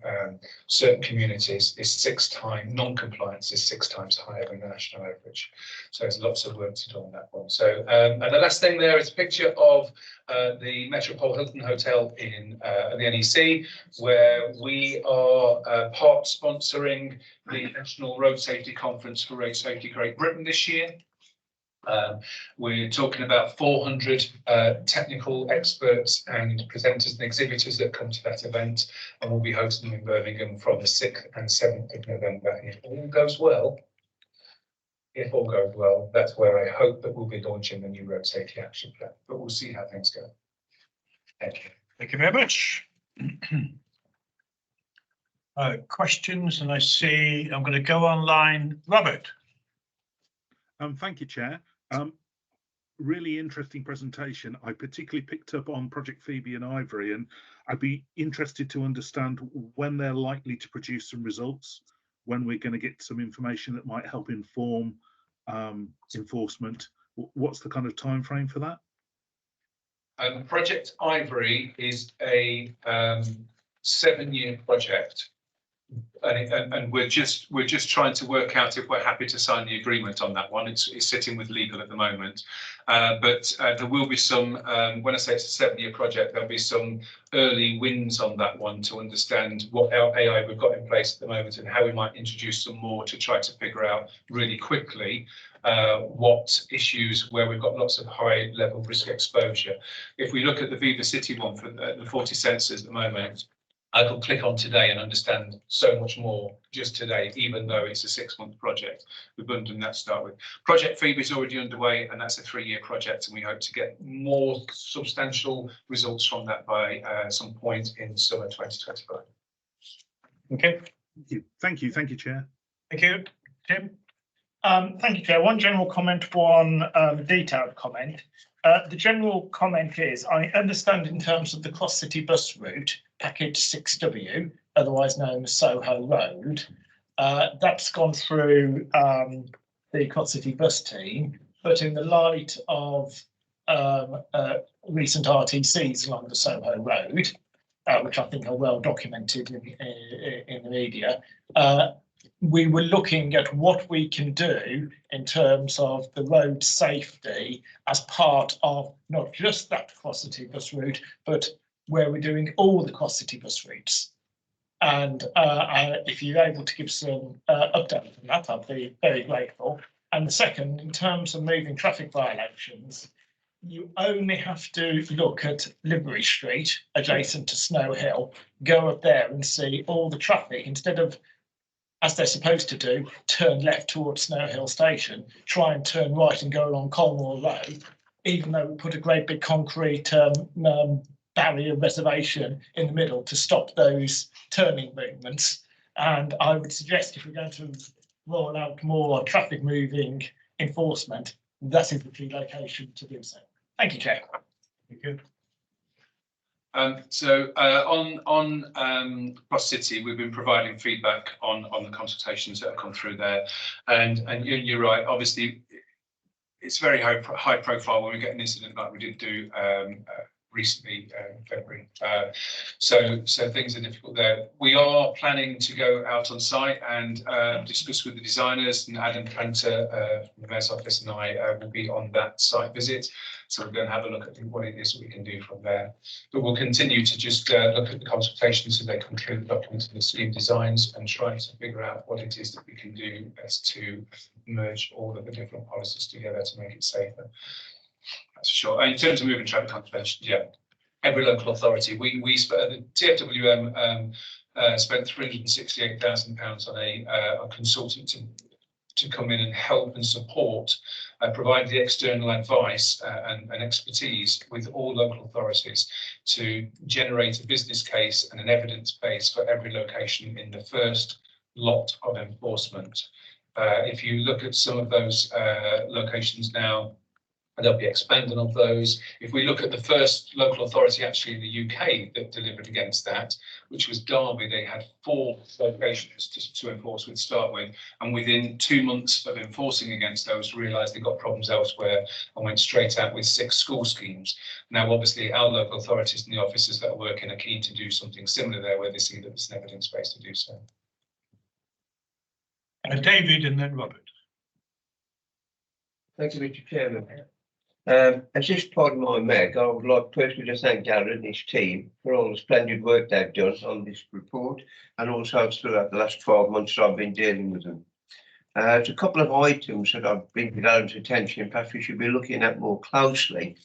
certain communities is 6 times, non-compliance is 6 times higher than the national average. So there's lots of work to do on that one. So and the last thing there is a picture of the Metropole Hilton Hotel in the NEC, where we are part sponsoring the National Road Safety Conference for Road Safety Great Britain this year. We're talking about 400 technical experts and presenters and exhibitors that come to that event, and we'll be hosting them in Birmingham from the 6th and 7th of November. If all goes well, that's where I hope that we'll be launching the new Road Safety Action Plan, but we'll see how things go. Thank you. Thank you very much. Questions, and I see I'm going to go online. Robert. Thank you, Chair. Really interesting presentation. I particularly picked up on Project Phoebe and Ivory, and I'd be interested to understand when they're likely to produce some results, when we're going to get some information that might help inform enforcement. What's the kind of time frame for that? Project Ivory is a 7-year project. And we're just trying to work out if we're happy to sign the agreement on that one. It's sitting with legal at the moment, but there will be some. When I say it's a 7-year project, there'll be some early wins on that one to understand what AI we've got in place at the moment and how we might introduce some more to try to figure out really quickly what issues where we've got lots of high level risk exposure. If we look at the Viva City one for the 40 sensors at the moment. I could click on today and understand so much more just today, even though it's a 6-month project. We've done that to start with. Project Phoebe is already underway, and that's a 3-year project, and we hope to get more substantial results from that by some point in summer 2025. Okay, Thank you, Chair. thank you. Tim? Thank you, Chair. One general comment, one detailed comment. The general comment is, I understand in terms of the cross-city bus route, package 6W, otherwise known as Soho Road, that's gone through the cross-city bus team, but in the light of recent RTCs along the Soho Road, which I think are well documented in the media, we were looking at what we can do in terms of the road safety as part of not just that cross-city bus route, but where we're doing all the cross-city bus routes. And if you're able to give some update on that, I'd be very grateful. And the second, in terms of moving traffic violations, you only have to look at Livery Street, adjacent to Snow Hill, go up there and see all the traffic, instead of, as they're supposed to do, turn left towards Snow Hill Station, try and turn right and go along Colmore Road, even though we put a great big concrete barrier reservation in the middle to stop those turning movements. And I would suggest, if we're going to roll out more traffic moving enforcement, that is the key location to do so. Thank you, Chair. Thank you. So on Cross City, we've been providing feedback on the consultations that have come through there, and you're right. Obviously, it's very high profile when we get an incident like we did do recently in February. So things are difficult there. We are planning to go out on site and discuss with the designers, and Adam Cantor from the Mayor's Office and I will be on that site visit. So we're going to have a look at what it is that we can do from there. But we'll continue to just look at the consultations as they come through, the documents and the scheme designs, and try to figure out what it is that we can do as to merge all of the different policies together to make it safer. That's for sure. In terms of moving traffic conservation, yeah, every local authority, the TFWM spent £368,000 on a consultant to come in and help and support, provide the external advice and expertise with all local authorities to generate a business case and an evidence base for every location in the first lot of enforcement. If you look at some of those locations now, there'll be expanding of those. If we look at the first local authority actually in the UK that delivered against that, which was Derby, they had 4 locations to enforce with, start with, and within 2 months of enforcing against those, realised they got problems elsewhere and went straight out with 6 school schemes. Now, obviously, our local authorities and the officers that are working are keen to do something similar there, where they see that there's an evidence base to do so. David and then Robert. Thank you, Mr. Chairman. As this part of my MEG, I would like personally to thank Darren and his team for all the splendid work they've done on this report, and also throughout the last 12 months that I've been dealing with them. There's a couple of items that I've been to Darren's attention, perhaps we should be looking at more closely.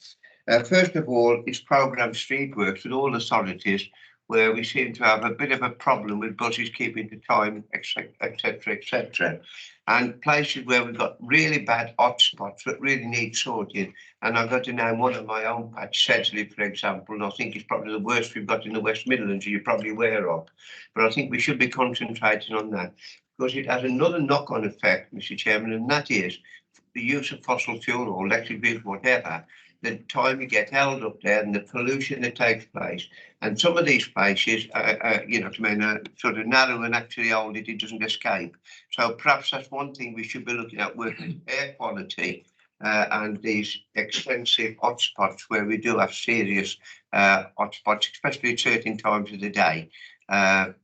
First of all, it's programmed street works with all authorities, where we seem to have a bit of a problem with buses keeping to time, etc. And places where we've got really bad hotspots that really need sorting. And I've got to name one of my own patch, Sedgley, for example, and I think it's probably the worst we've got in the West Midlands, you're probably aware of. But I think we should be concentrating on that, because it has another knock-on effect, Mr. Chairman, and that is the use of fossil fuel or electric vehicles, whatever, the time you get held up there and the pollution that takes place. And some of these places, sort of narrow and actually hold it doesn't escape. So perhaps that's one thing we should be looking at, working air quality and these extensive hotspots where we do have serious hotspots, especially at certain times of the day. To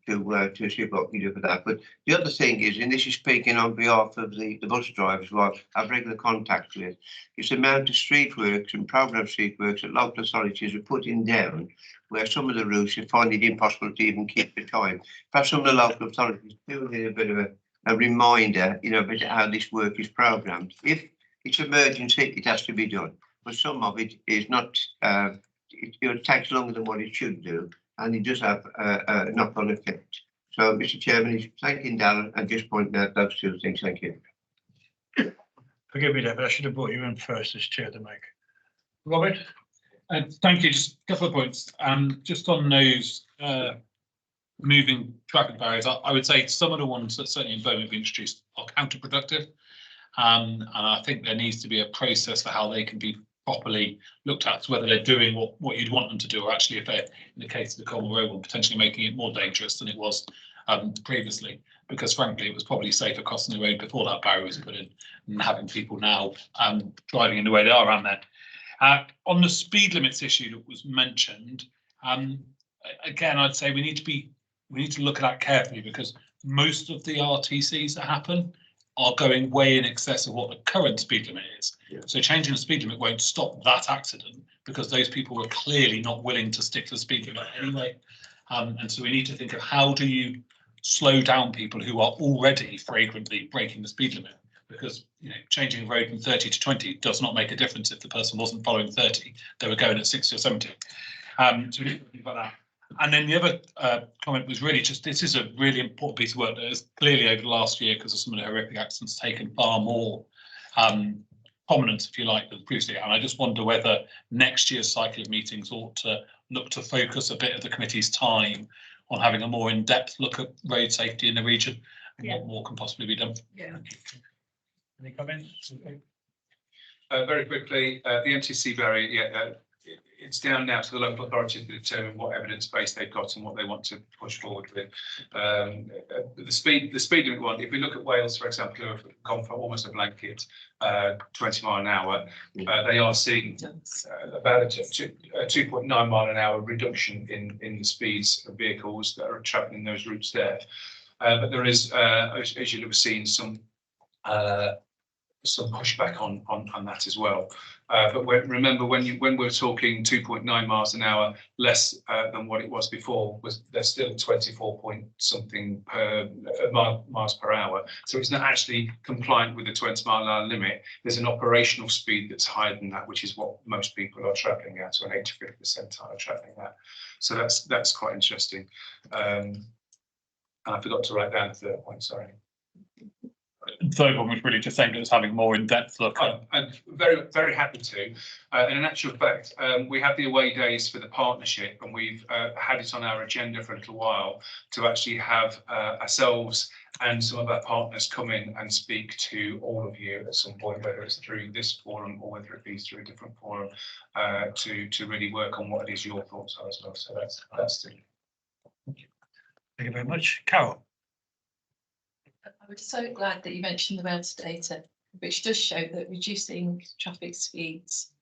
see what we do for that. But the other thing is, and this is speaking on behalf of the bus drivers who I have regular contact with, is the amount of street works and programmed street works that local authorities are putting down, where some of the routes are finding it impossible to even keep the time. Perhaps some of the local authorities do need a bit of a reminder, about how this work is programmed. If it's emergency, it has to be done, but some of it is not. It takes longer than what it should do. and it does have a knock-on effect. So, Mr. Chairman, is thanking Darren and just pointing out those two things. Thank you. Forgive me, David, I should have brought you in first as chair to make. Robert? Thank you. Just a couple of points. Just on those moving traffic barriers, I would say some of the ones that certainly in Birmingham have been introduced are counterproductive. And I think there needs to be a process for how they can be properly looked at, whether they're doing what you'd want them to do, or actually if they're, in the case of the Colmar Road one, potentially making it more dangerous than it was previously, because frankly it was probably safer crossing the road before that barrier was put in and having people now driving in the way they are around there. On the speed limits issue that was mentioned, again, I'd say we need to look at that carefully, because most of the RTCs that happen are going way in excess of what the current speed limit is. Yeah. So changing the speed limit won't stop that accident, because those people were clearly not willing to stick to the speed limit anyway. And so we need to think of how do you slow down people who are already flagrantly breaking the speed limit, because changing the road from 30 to 20 does not make a difference if the person wasn't following 30, they were going at 60 or 70. So we need to think about that. And then the other comment was really just, this is a really important piece of work that has clearly over the last year, because of some of the horrific accidents, taken far more prominence, if you like, than previously. And I just wonder whether next year's cycle of meetings ought to look to focus a bit of the committee's time on having a more in-depth look at road safety in the region and what more can possibly be done. Yeah. Any comments? Very quickly, the MTC barrier, it's down now to the local authority to determine what evidence base they've got and what they want to push forward with. The speed limit one, if we look at Wales, for example, who have gone for almost a blanket 20 mile an hour, they are seeing about a 2.9 mile an hour reduction in the speeds of vehicles that are travelling those routes there. But there is, as you'll have seen, some pushback on that as well. But remember, when we're talking 2.9 miles an hour less than what it was before, there's still 24 point something miles per hour. So it's not actually compliant with the 20 mile an hour limit. There's an operational speed that's higher than that, which is what most people are travelling at, or an 85th percentile travelling at. So that's quite interesting. And I forgot to write down the third point, sorry. The third one was really just aimed at us having more in-depth look. I'm very, very happy to. And in actual fact, we have the away days for the partnership, and we've had it on our agenda for a little while to actually have ourselves and some of our partners come in and speak to all of you at some point, whether it's through this forum or whether it be through a different forum, to really work on what it is your thoughts are as well. So that's the. Thank you very much. Carol? I was so glad that you mentioned the Wales data, which does show that reducing traffic speeds,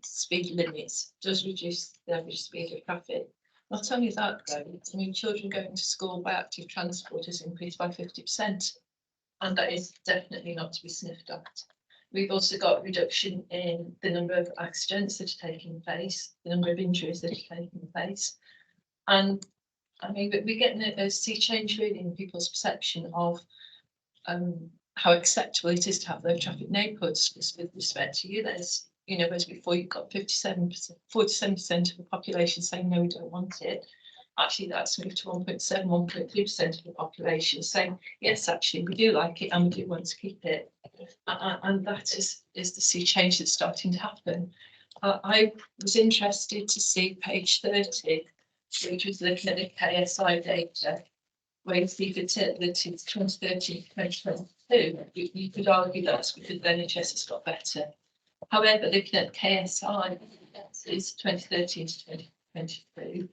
speed limits, does reduce the average speed of traffic. Not only that, though, I mean, children going to school by active transport has increased by 50%, and that is definitely not to be sniffed at. We've also got reduction in the number of accidents that are taking place, the number of injuries that are taking place, and I mean, we're getting a sea change really in people's perception of how acceptable it is to have those traffic neighbourhoods with respect to you. There's, whereas before you've got 47% of the population saying no, we don't want it. Actually, that's moved to 1.7, 1.3% of the population saying yes, actually, we do like it and we do want to keep it. And that is the sea change that's starting to happen. I was interested to see page 30. Which was looking at the KSI data, where you see that it's 2013 to 2022. You could argue that's because the NHS has got better. However, looking at KSI, it's 2013 to 2022.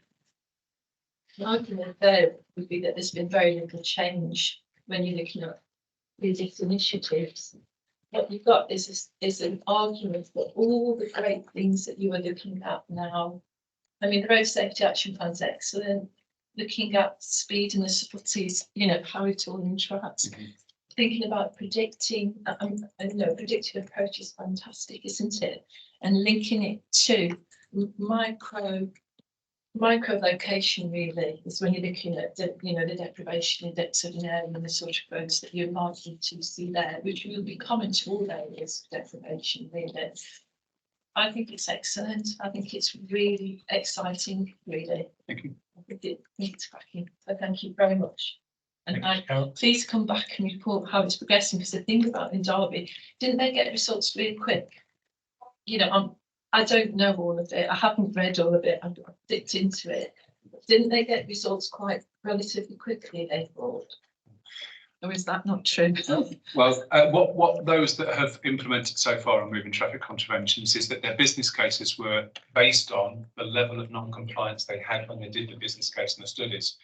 The argument there would be that there's been very little change when you're looking at these initiatives. What you've got is an argument for all the great things that you are looking at now. I mean, the road safety action plan's excellent. Looking at speed and the subtleties, how it all interacts. Thinking about predicting, predictive approach is fantastic, isn't it? And linking it to micro location really is when you're looking at the deprivation index of an area and the sort of roads that you're likely to see there, which will be common to all areas of deprivation really. I think it's excellent. I think it's really exciting, really. Thank you. I think it needs cracking. So thank you very much. And please come back and report how it's progressing, because the thing about in Derby, didn't they get results really quick? You know, I don't know all of it. I haven't read all of it. I've dipped into it. Didn't they get results quite relatively quickly, they thought? Or is that not true? Well, what those that have implemented so far on moving traffic contraventions is that their business cases were based on the level of non-compliance they had when they did the business case and the studies.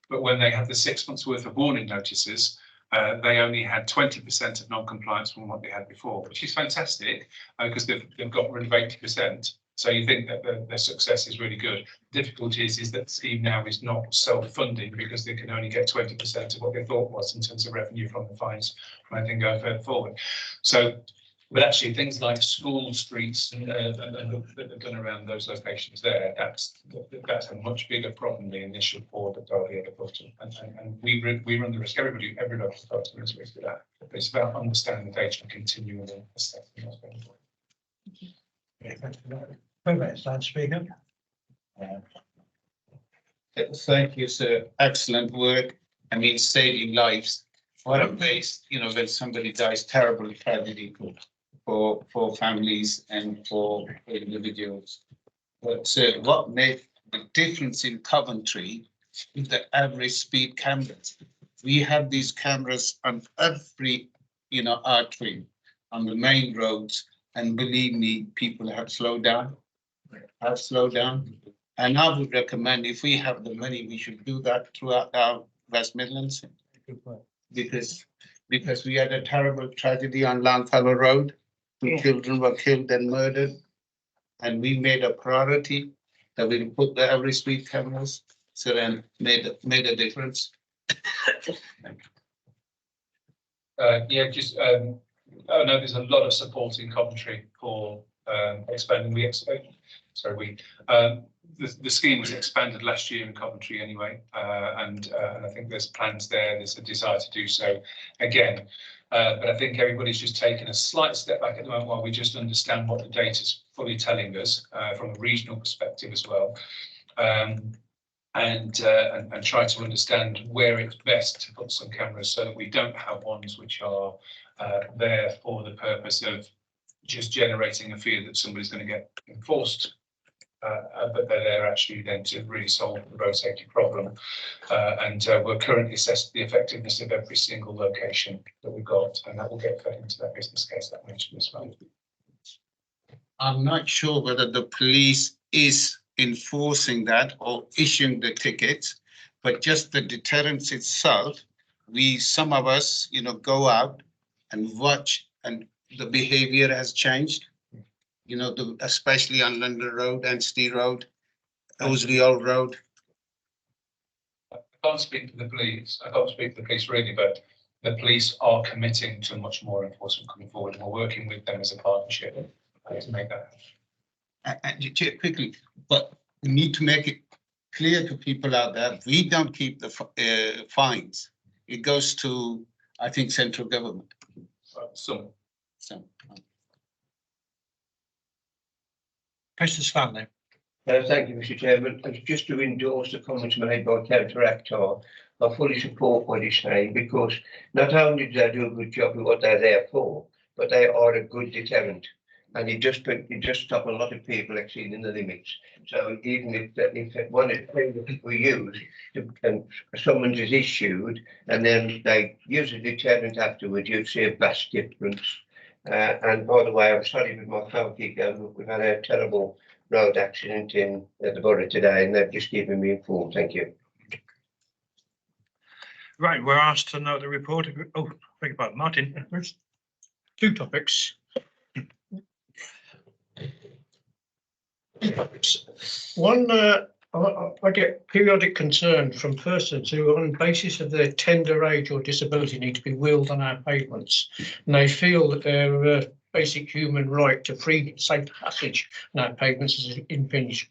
But when they had the 6 months worth of warning notices, they only had 20% of non-compliance from what they had before, which is fantastic because they've got rid of 80%. So you think that their success is really good. The difficulty is that the scheme now is not self-funding because they can only get 20% of what they thought was in terms of revenue from the fines from anything going further forward. So, but actually things like school streets and that are done around those locations there, that's a much bigger problem than the initial board that Derby had put in. And we run the risk, every local authority runs the risk of that. But it's about understanding the data and continuing assessing what's going on. Yeah, thanks for that. Progress, last speaker. Thank you, sir. Excellent work. I mean, saving lives. What a place, you know, when somebody dies, terrible tragedy for families and for individuals. But what made the difference in Coventry is the average speed cameras. We have these cameras on every, you know, artery on the main roads, and believe me, people have slowed down. And I would recommend, if we have the money, we should do that throughout our West Midlands. Because we had a terrible tragedy on Longfellow Road. Two children were killed and murdered. And we made a priority that we put the every speed cameras, so then made a difference. Yeah, just I know there's a lot of support in Coventry for expanding. The scheme was expanded last year in Coventry anyway, and I think there's plans there. There's a desire to do so again, but I think everybody's just taken a slight step back at the moment while we just understand what the data is fully telling us from a regional perspective as well, and try to understand where it's best to put some cameras so that we don't have ones which are there for the purpose of just generating a fear that somebody's going to get enforced, but they're there actually then to really solve the road safety problem. And we're currently assessing the effectiveness of every single location that we've got, and that will get fed into that business case that I mentioned as well. I'm not sure whether the police is enforcing that or issuing the tickets, but just the deterrence itself, some of us, you know, go out and watch, and the behavior has changed, you know, especially on London Road, Anstey Road, Oseley Old Road. I can't speak to the police. I can't speak to the police really, but the police are committing to much more enforcement coming forward, and we're working with them as a partnership to make that happen. And quickly, but we need to make it clear to people out there, we don't keep the fines. It goes to, I think, central government. So. Mr. Stanley. Thank you, Mr. Chairman. And just to endorse the comments made by Councillor Akhtar, I fully support what he's saying, because not only do they do a good job with what they're there for, but they are a good deterrent. And it just stop a lot of people exceeding the limits. So even if one of the people use, and a summons is issued, and then they use a deterrent afterwards, you'd see a vast difference. And by the way, I'm sorry with my phone keep going. We've had a terrible road accident in the borough today, and they've just given me informed. Thank you. Right, we're asked to note the report. Oh, beg your pardon, Martin. There's two topics. One, I get periodic concern from persons who, on the basis of their tender age or disability, need to be wheeled on our pavements, and they feel that their basic human right to free, safe passage on our pavements is impinged.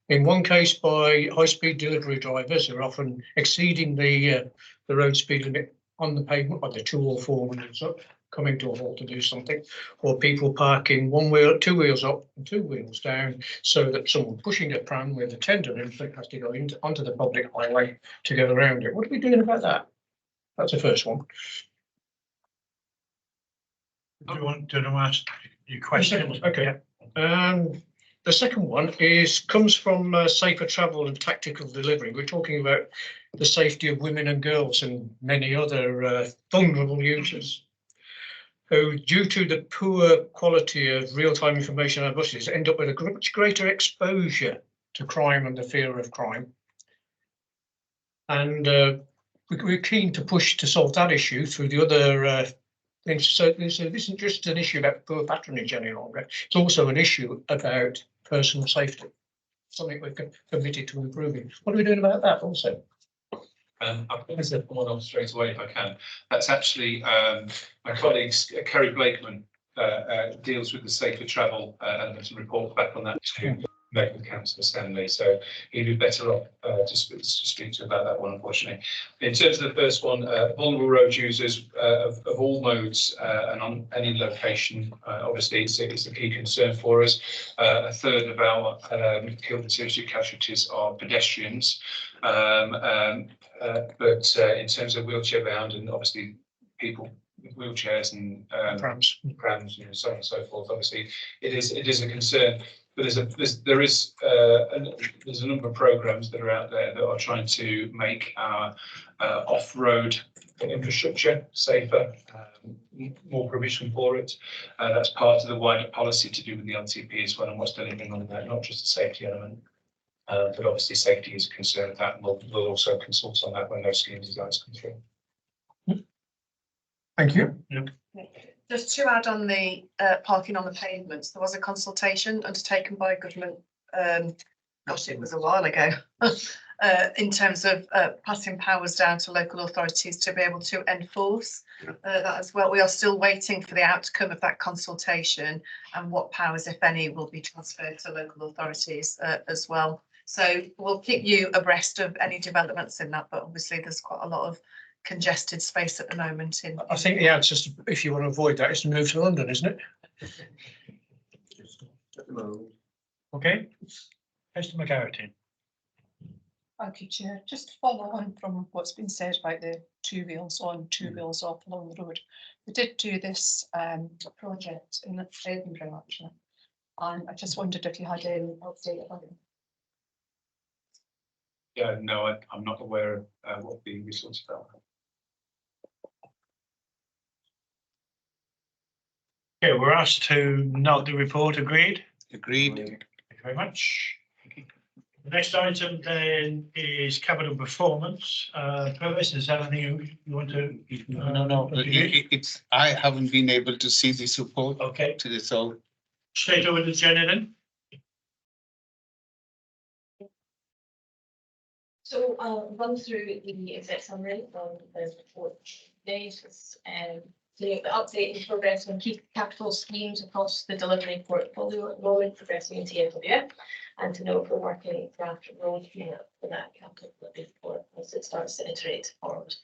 In one case, by high-speed delivery drivers who are often exceeding the road speed limit on the pavement by the 2 or 4 wheels up, coming to a halt to do something, or people parking one wheel, two wheels up and two wheels down, so that someone pushing a pram with a tender in front has to go onto the public highway to get around it. What are we doing about that? That's the first one. Do you want to ask your question? Okay. The second one comes from safer travel and tactical delivery. We're talking about the safety of women and girls and many other vulnerable users who, due to the poor quality of real-time information on buses, end up with a much greater exposure to crime and the fear of crime. And we're keen to push to solve that issue through the other things. So this isn't just an issue about poor patronage any longer. It's also an issue about personal safety, something we're committed to improving. What are we doing about that also? I'm going to set one on straight away if I can. That's actually my colleague Kerry Blakeman deals with the safer travel elements and reports back on that to Megan Councillor Stanley. So he'd be better off to speak to about that one, unfortunately. In terms of the first one, vulnerable road users of all modes and on any location, obviously it's a key concern for us. A third of our killed and seriously casualties are pedestrians. But in terms of wheelchair bound and obviously people with wheelchairs and prams, so on and so forth, obviously it is a concern. But there's a number of programs that are out there that are trying to make our off-road infrastructure safer, more provision for it. That's part of the wider policy to do with the LTP as well, and what's delivering on that, not just the safety element. But obviously safety is a concern of that, and we'll also consult on that when those scheme designs come through. Thank you. Just to add on the parking on the pavements, there was a consultation undertaken by government, gosh, it was a while ago, in terms of passing powers down to local authorities to be able to enforce that as well. We are still waiting for the outcome of that consultation and what powers, if any, will be transferred to local authorities as well. So we'll keep you abreast of any developments in that, but obviously there's quite a lot of congested space at the moment. I think the answer, if you want to avoid that, is to move to London, isn't it? Okay, Mr. McGarrity. Thank you, Chair. Just to follow on from what's been said about the two wheels on, two wheels off along the road. We did do this project in Edinburgh, actually, and I just wondered if you had any update about it. Yeah, no, I'm not aware of what the results are. Okay, we're asked to note the report. Agreed? Agreed. Thank you very much. The next item then is capital performance. Purvis, is there anything you want to? No, it's, I haven't been able to see this report. Okay. To this all. Straight over to Jenny then. So I'll run through the exec summary on the report today. The update and progress on key capital schemes across the delivery portfolio at the moment, progressing in TFWF, and to note we're working draft roadmap for that capital delivery report as it starts to iterate forward.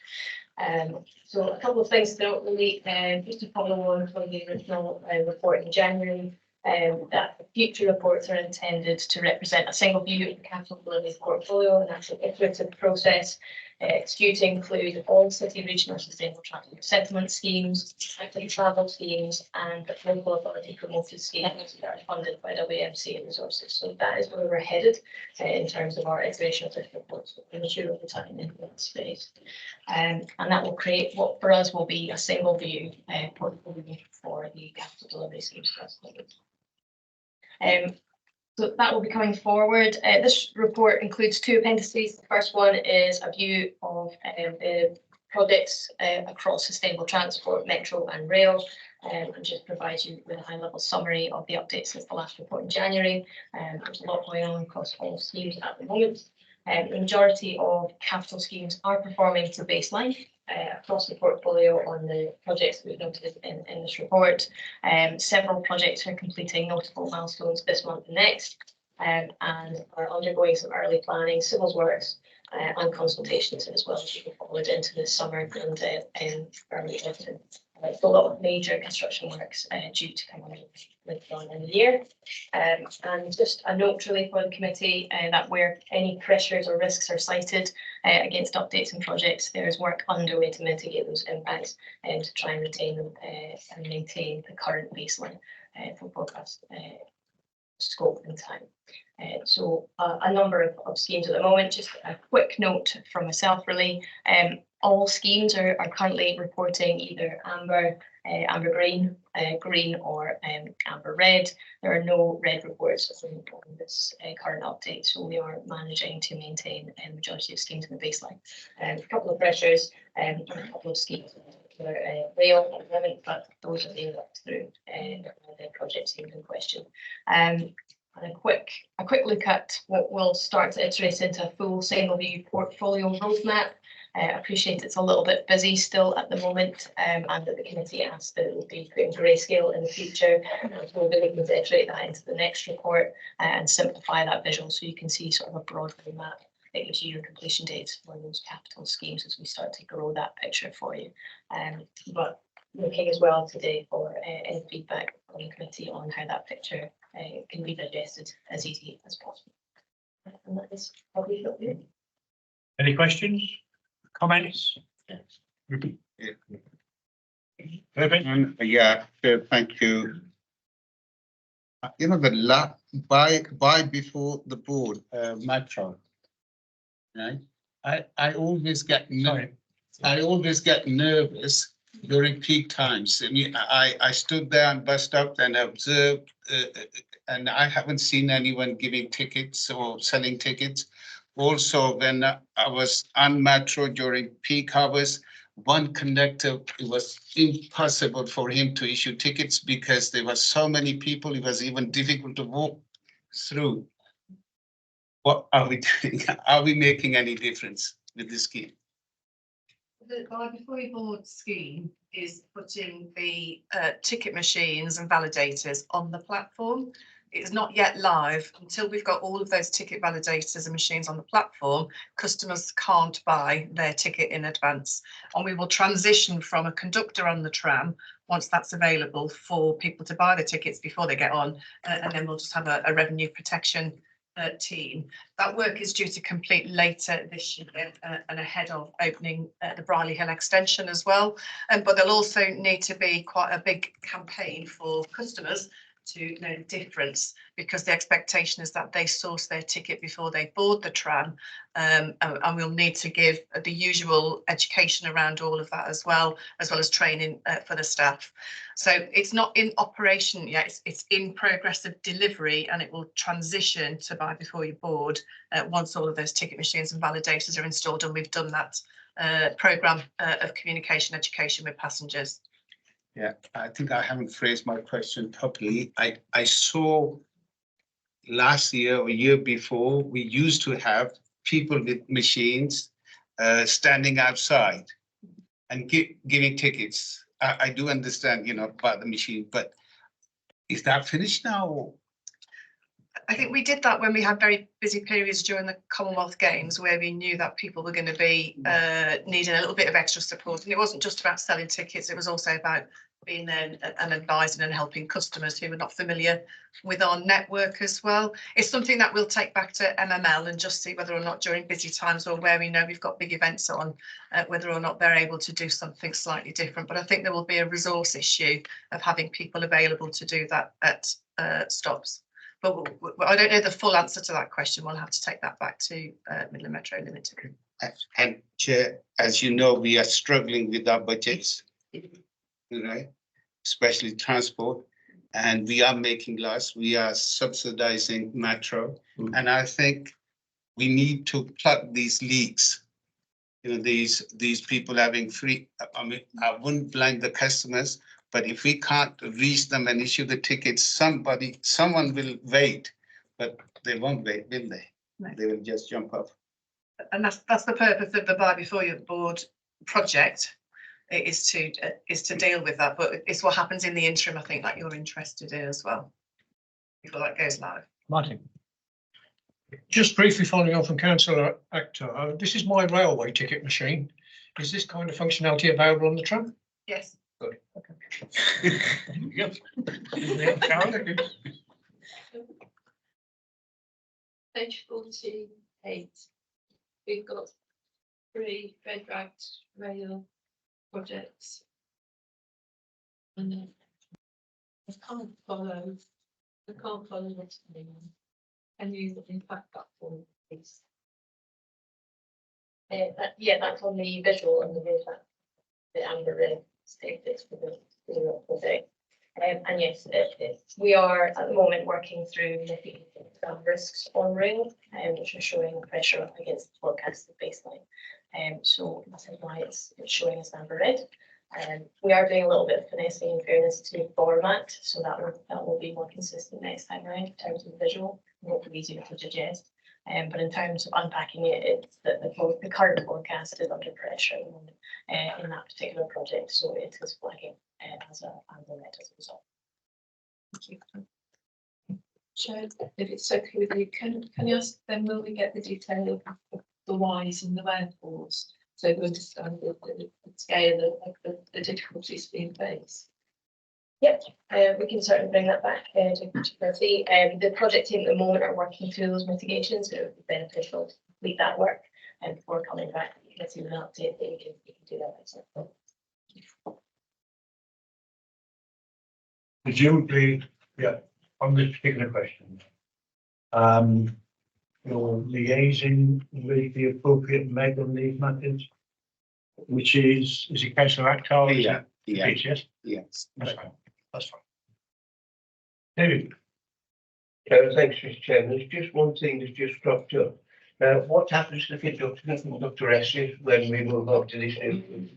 So a couple of things to note really, just to follow on from the original report in January. That future reports are intended to represent a single view of the capital delivery portfolio, and that's an iterative process. It's due to include all city, regional sustainable travel settlement schemes, active travel schemes, and local authority promoted schemes that are funded by WMC and resources. So that is where we're headed in terms of our iteration of this report. We'll mature over time in that space. And that will create what for us will be a single view portfolio for the capital delivery schemes. So that will be coming forward. This report includes two appendices. The first one is a view of the projects across sustainable transport, metro and rail, and just provides you with a high-level summary of the updates since the last report in January. There's a lot going on across all schemes at the moment. The majority of capital schemes are performing to baseline across the portfolio on the projects that we've noted in this report. Several projects are completing notable milestones this month and next, and are undergoing some early planning, civils works, and consultations as well as we forward into the summer and early autumn So a lot of major construction works due to come on later on in the year. And just a note really for the committee that where any pressures or risks are cited against updates and projects, there is work underway to mitigate those impacts and to try and retain them and maintain the current baseline for forecast scope and time. So a number of schemes at the moment. Just a quick note from myself really. All schemes are currently reporting either amber, amber green, green or amber red. There are no red reports on this current update, so we are managing to maintain the majority of schemes in the baseline. A couple of pressures and a couple of schemes rail at the moment, but those are being worked through the project schemes in question. And a quick look at what we'll start to iterate into a full single view portfolio roadmap. I appreciate it's a little bit busy still at the moment, and that the committee asked that it will be put in grayscale in the future. So we'll be looking to iterate that into the next report and simplify that visual so you can see sort of a broad roadmap that gives you your completion dates for those capital schemes as we start to grow that picture for you. But looking as well today for any feedback from the committee on how that picture can be digested as easy as possible. And that is probably what we do. Any questions, comments? Yeah, thank you. You know, the by before the board, Metro, right? I always get nervous during peak times. I mean, I stood there and bus stopped and observed, and I haven't seen anyone giving tickets or selling tickets. Also, when I was on Metro during peak hours, one conductor, it was impossible for him to issue tickets because there were so many people, it was even difficult to walk through. What are we doing? Are we making any difference with this scheme? The Buy Before You Board scheme is putting the ticket machines and validators on the platform. It's not yet live. Until we've got all of those ticket validators and machines on the platform, customers can't buy their ticket in advance. And we will transition from a conductor on the tram once that's available for people to buy the tickets before they get on, and then we'll just have a revenue protection team. That work is due to complete later this year and ahead of opening the Briley Hill extension as well. But there'll also need to be quite a big campaign for customers to know the difference, because the expectation is that they source their ticket before they board the tram, and we'll need to give the usual education around all of that as well as training for the staff. So it's not in operation yet, it's in progress of delivery, and it will transition to Buy Before You Board once all of those ticket machines and validators are installed and we've done that programme of communication education with passengers. Yeah, I think I haven't phrased my question properly. I saw last year or year before, we used to have people with machines standing outside and giving tickets. I do understand, you know, about the machine, but is that finished now? I think we did that when we had very busy periods during the Commonwealth Games, where we knew that people were going to be needing a little bit of extra support. And it wasn't just about selling tickets, it was also about being there and advising and helping customers who were not familiar with our network as well. It's something that we'll take back to MML and just see whether or not during busy times or where we know we've got big events on, whether or not they're able to do something slightly different. But I think there will be a resource issue of having people available to do that at stops. But I don't know the full answer to that question. We'll have to take that back to Midland Metro Limited. And Chair, as you know, we are struggling with our budgets, right? Especially transport, and we are making loss. We are subsidizing Metro, and I think we need to plug these leaks. You know, these people having free. I mean, I wouldn't blame the customers, but if we can't reach them and issue the tickets, someone will wait, but they won't wait, will they? No. They will just jump up. And that's the purpose of the Buy Before You Board project, is to deal with that. But it's what happens in the interim, I think, that you're interested in as well, before that goes live. Martin. Just briefly following on from Councillor Akhtar, this is my railway ticket machine. Is this kind of functionality available on the tram? Yes. Good. Yep. Sharon? Page 48, we've got 3 red ragged rail projects. And then I can't follow what's going on. Can you impact that for me, please? Yeah, that's on the visual and the amber red status for the project. And yes, we are at the moment working through looking at some risks on rail, which are showing pressure against the forecasted baseline. So that's why it's showing as amber red. We are doing a little bit of finessing in fairness to format, so that will be more consistent next time around in terms of the visual, and hopefully easier to digest. But in terms of unpacking it, it's the current forecast is under pressure in that particular project, so it is flagging as a red as a result. Thank you. Chair, if it's okay with you, can you ask then, will we get the detail of the whys and the wherefores? So we understand the scale of the difficulties being faced. Yep, we can certainly bring that back to committee. The project team at the moment are working through those mitigations, so it would be beneficial to complete that work and before coming back to committee with an update, we can do that. Presumably, yeah, on this particular question, you're liaising with the appropriate Meg on these matters, which is it Councillor Akhtar? Yeah. Yes. Yes. That's fine. That's fine. David. Thanks, Mr. Chairman. There's just one thing that's just cropped up. What happens to the conductor S's when we move on to this new?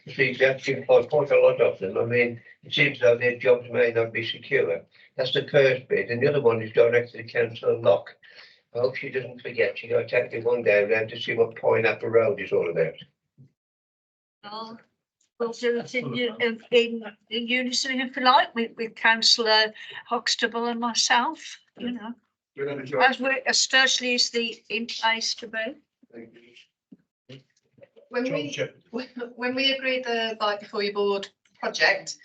They actually quite a lot of them. I mean, it seems that their jobs may not be secure. That's the first bit. And the other one is direct to the council lock. I hope she doesn't forget. She got to take the one down there to see what Pineapple Road is all about. Oh, we'll do it in unison, if you like, with councillor Huxtable and myself, you know. As sturgely as the in place to be. When we agreed the Bike Before You Board project,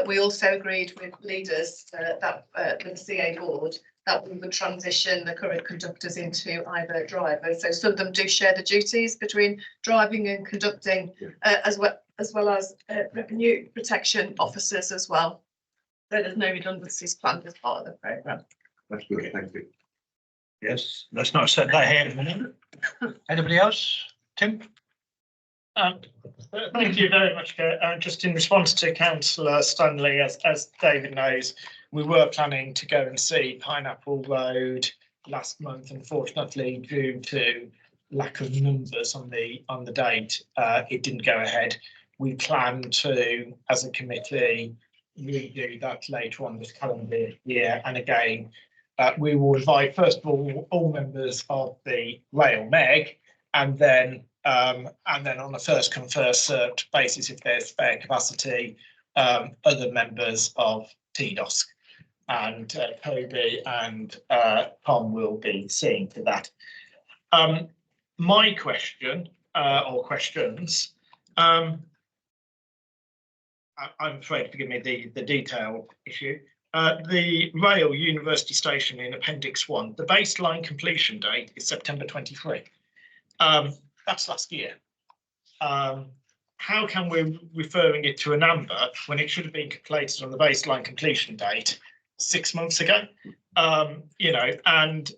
we also agreed with leaders that with the CA board that we would transition the current conductors into either drivers. So some of them do share the duties between driving and conducting, as well as revenue protection officers as well. So there's no redundancies planned as part of the programme. That's good, thank you. Yes, let's not set that here in a minute. Anybody else? Tim? Thank you very much, just in response to Councillor Stanley, as David knows, we were planning to go and see Pineapple Road last month. Unfortunately, due to lack of numbers on the date, it didn't go ahead. We plan to, as a committee, redo that later on this calendar year. And again, we will invite first of all members of the Rail Meg, and then on a first come first served basis, if there's spare capacity, other members of TDOSC, and Toby and Tom will be seeing to that. My question or questions, I'm afraid, forgive me, the detail issue. The rail University Station in Appendix 1, the baseline completion date is September 23. That's last year. How can we referring it to an amber when it should have been completed on the baseline completion date 6 months ago? You know, and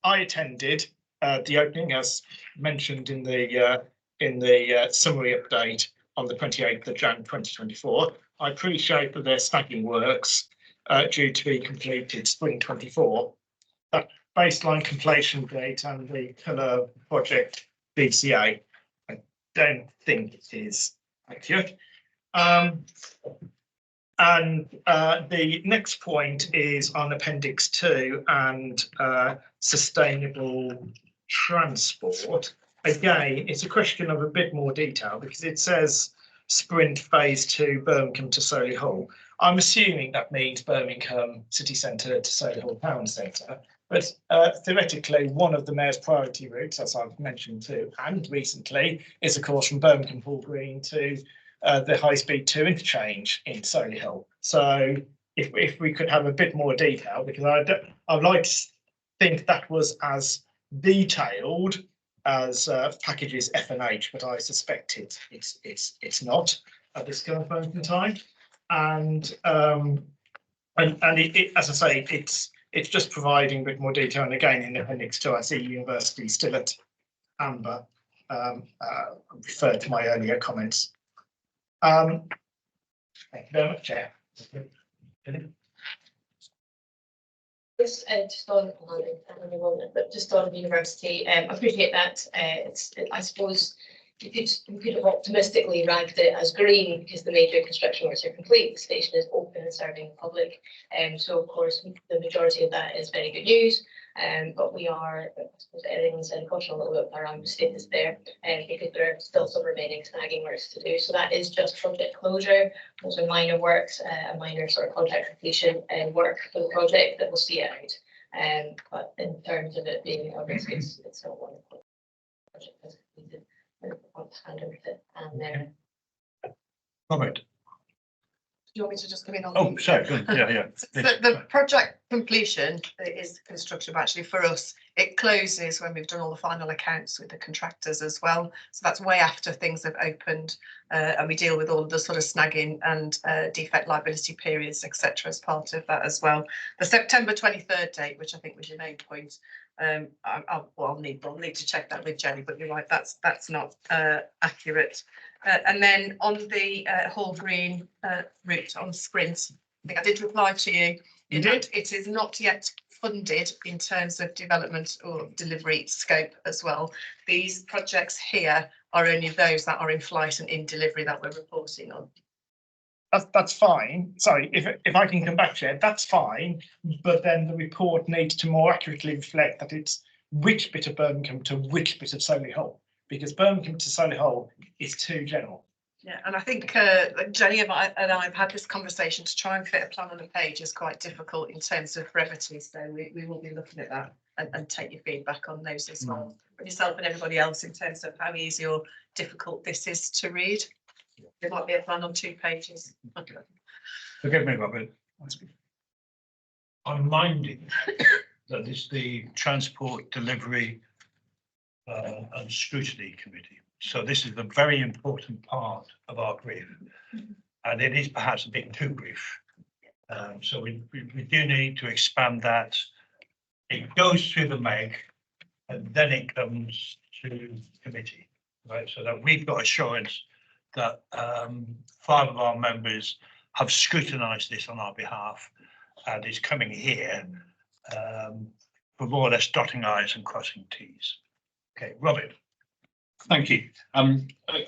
I attended the opening, as mentioned in the summary update on the 28th of Jan 2024. I appreciate that their snagging works due to be completed spring 24. That baseline completion date and the colour project BCA, I don't think it is accurate. And the next point is on Appendix 2 and sustainable transport. Again, it's a question of a bit more detail because it says sprint phase 2 Birmingham to Solihull. I'm assuming that means Birmingham City Centre to Solihull Town Centre. But theoretically, one of the Mayor's priority routes, as I've mentioned too, and recently, is of course from Birmingham Hall Green to the High Speed 2 interchange in Solihull. So if we could have a bit more detail, because I'd like to think that was as detailed as packages F and H, but I suspect it's not at this current moment in time. And it, as I say, it's just providing a bit more detail. And again, in the appendix 2, I see university still at amber. Referred to my earlier comments. Thank you very much, Chair. Just on, but just on the university, I appreciate that. I suppose you could have optimistically ranked it as green because the major construction works are complete. The station is open and serving the public. So of course, the majority of that is very good news. But we are, I suppose, everyone's in caution a little bit around the status there, because there are still some remaining snagging works to do. So that is just project closure. Those are minor works, a minor sort of contract completion work for the project that will see it out. But in terms of it being a risk, it's not one of the project has completed. And want to hand over to Anne there. Robert. Do you want me to just come in on? Oh, sorry. Good. Yeah. So the project completion is construction, actually for us, it closes when we've done all the final accounts with the contractors as well. So that's way after things have opened, and we deal with all the sort of snagging and defect liability periods, etc. as part of that as well. The September 23rd date, which I think was your main point, I'll need to check that with Jenny, but you're right, that's not accurate. And then on the Hall Green route on Sprint, I think I did reply to you. You did? It is not yet funded in terms of development or delivery scope as well. These projects here are only those that are in flight and in delivery that we're reporting on. That's fine. Sorry, if I can come back to it, that's fine. But then the report needs to more accurately reflect that it's which bit of Birmingham to which bit of Solihull, because Birmingham to Solihull is too general. Yeah, and I think Jenny and I have had this conversation to try and fit a plan on a page is quite difficult in terms of brevity. So we will be looking at that and take your feedback on those as well, from yourself and everybody else, in terms of how easy or difficult this is to read. There might be a plan on 2 pages. Forgive me, Robert. I'm minded that it's the Transport Delivery and Scrutiny Committee. So this is a very important part of our brief, and it is perhaps a bit too brief. So we do need to expand that. It goes through the MEG, and then it comes to committee, right? So that we've got assurance that 5 of our members have scrutinised this on our behalf, and is coming here for more or less dotting I's and crossing T's. Okay, Robert. Thank you. I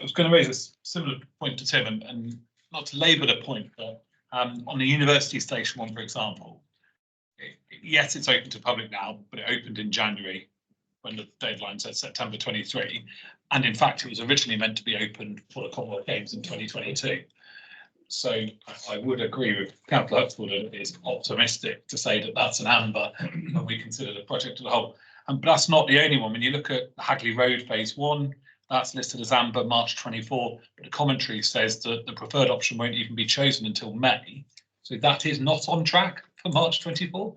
was going to raise a similar point to Tim, and not to labour the point, but on the university station one, for example, yes, it's open to public now, but it opened in January when the deadline said September 23. And in fact, it was originally meant to be opened for the Commonwealth Games in 2022. So I would agree with Councillor Huxtable that it is optimistic to say that that's an amber when we consider the project as a whole. But that's not the only one. When you look at Hagley Road Phase 1, that's listed as amber March 24, but the commentary says that the preferred option won't even be chosen until May. So that is not on track for March 24.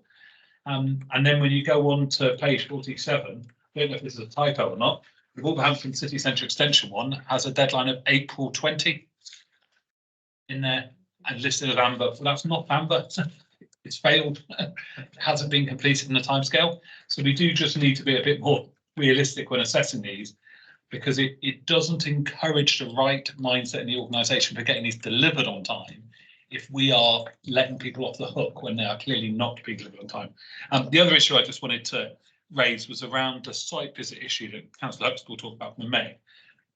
And then when you go on to page 47, I don't know if this is a typo or not, the Wolverhampton City Centre Extension one has a deadline of April 20 in there and listed as amber. Well, that's not amber. It's failed. It hasn't been completed in the timescale. So we do just need to be a bit more realistic when assessing these, because it doesn't encourage the right mindset in the organisation for getting these delivered on time if we are letting people off the hook when they are clearly not being delivered on time. The other issue I just wanted to raise was around the site visit issue that Councillor Huxtable talked about from the May.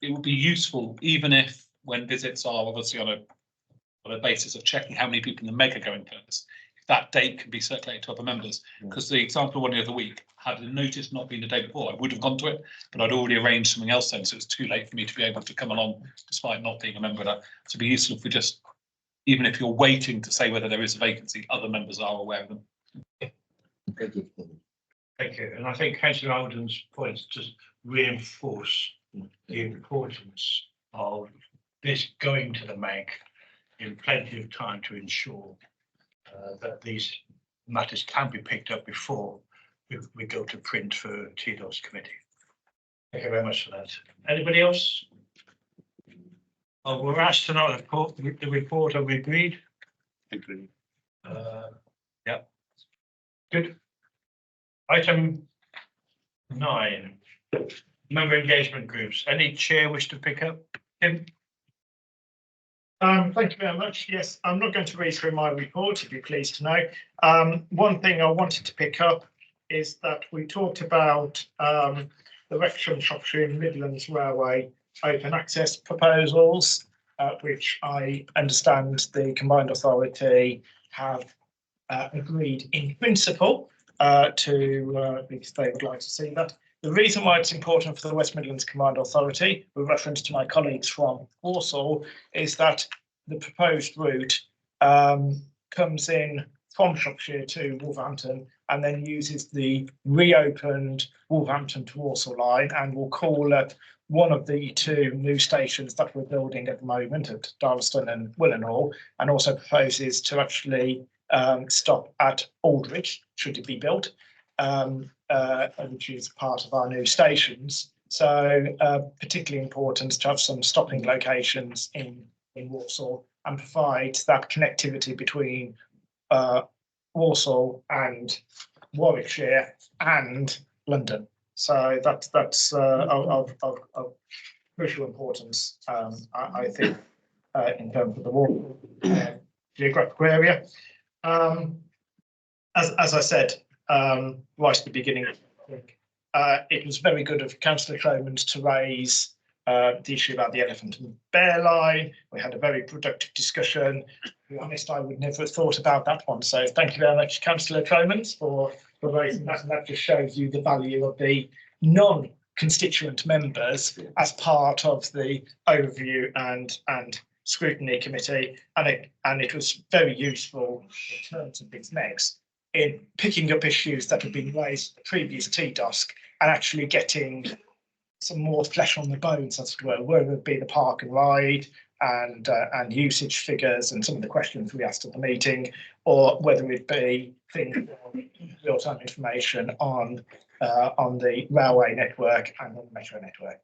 It would be useful, even if when visits are obviously on a basis of checking how many people in the MEG are going first, if that date can be circulated to other members. Because the example one the other week, had the notice not been the day before, I would have gone to it, but I'd already arranged something else then, so it was too late for me to be able to come along despite not being a member of that. So it'd be useful if we just, even if you're waiting to say whether there is a vacancy, other members are aware of them. Thank you. And I think Councillor Alden's points just reinforce the importance of this going to the MAG in plenty of time to ensure that these matters can be picked up before we go to print for TDOS committee. Thank you very much for that. Anybody else? Oh, we're asked to not report the report. Have we agreed? Agreed. Yeah. Good. Item 9. Member engagement groups. Any chair wish to pick up? Tim? Thank you very much. Yes, I'm not going to read through my report, if you're pleased to know. One thing I wanted to pick up is that we talked about the Wrexham, Shropshire and Midlands Railway open access proposals, which I understand the Combined Authority have agreed in principle because they would like to see that. The reason why it's important for the West Midlands Combined Authority, with reference to my colleagues from Walsall, is that the proposed route comes in from Shropshire to Wolverhampton and then uses the reopened Wolverhampton to Walsall line and will call at one of the 2 new stations that we're building at the moment at Darlaston and Willenhall, and also proposes to actually stop at Aldridge, should it be built, which is part of our new stations. So particularly important to have some stopping locations in Walsall and provide that connectivity between Walsall and Warwickshire and London. So that's of crucial importance, I think, in terms of the Walsall geographical area. As I said right at the beginning, I think it was very good of Councillor Cromans to raise the issue about the elephant and bear line. We had a very productive discussion. To be honest, I would never have thought about that one. So thank you very much, Councillor Cromans, for raising that. And that just shows you the value of the non-constituent members as part of the overview and scrutiny committee. And it was very useful in terms of these megs in picking up issues that have been raised in the previous TDOSC and actually getting some more flesh on the bones, as it were, whether it be the park and ride and usage figures and some of the questions we asked at the meeting, or whether it be things on real-time information on the railway network and on the metro network.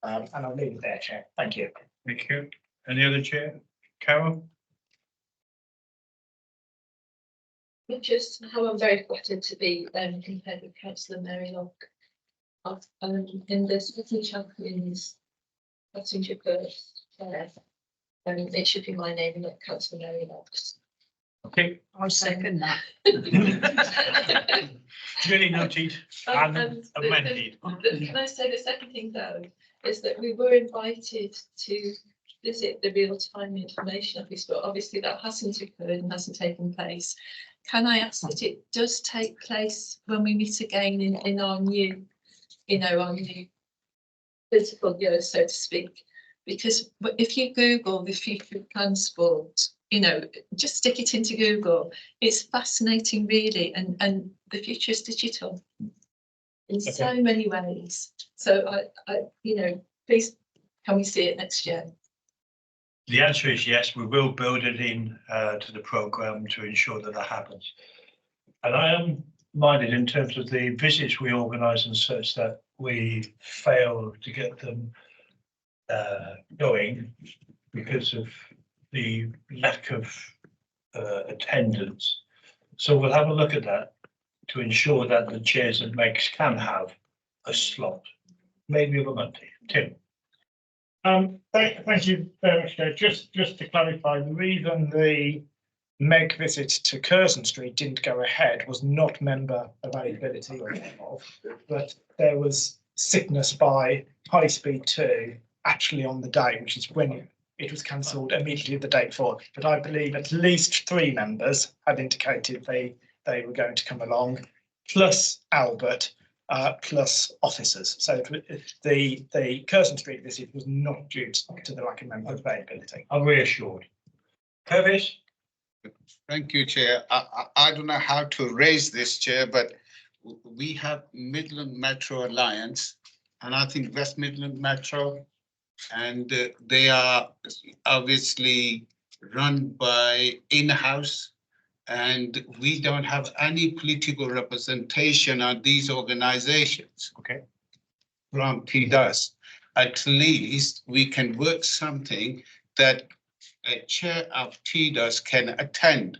And I'll leave it there, Chair. Thank you. Thank you. Any other chair? Carol? Just how I'm very flattered to be compared with Councillor Mary Locke in the City Champions passenger first chair. It should be my name, not Councillor Mary Locke's. Okay. I second that. Duly noted and amended. Can I say the second thing though, is that we were invited to visit the real-time information office, but obviously that hasn't occurred and hasn't taken place. Can I ask that it does take place when we meet again in our new, our new physical year, so to speak? Because if you Google the future of transport, just stick it into Google. It's fascinating, really, and the future is digital in so many ways. So please, can we see it next year? The answer is yes, we will build it in to the programme to ensure that happens. And I am minded in terms of the visits we organise and such that we fail to get them going because of the lack of attendance. So we'll have a look at that to ensure that the chairs and megs can have a slot, maybe of a Monday. Tim. Thank you very much, Joe. Just to clarify, the reason the Meg visit to Curzon Street didn't go ahead was not member availability, but there was sickness by High Speed 2 actually on the day, which is when it was cancelled immediately the day before. But I believe at least 3 members had indicated they were going to come along, plus Albert. Plus officers. So the Curzon Street visit was not due to the lack of member availability. I'm reassured. Purvis? Thank you, Chair. I don't know how to raise this, Chair, but we have Midland Metro Alliance, and I think West Midland Metro and they are obviously run by in-house, and we don't have any political representation on these organizations. Okay. From TDUS. At least we can work something that a chair of TDUS can attend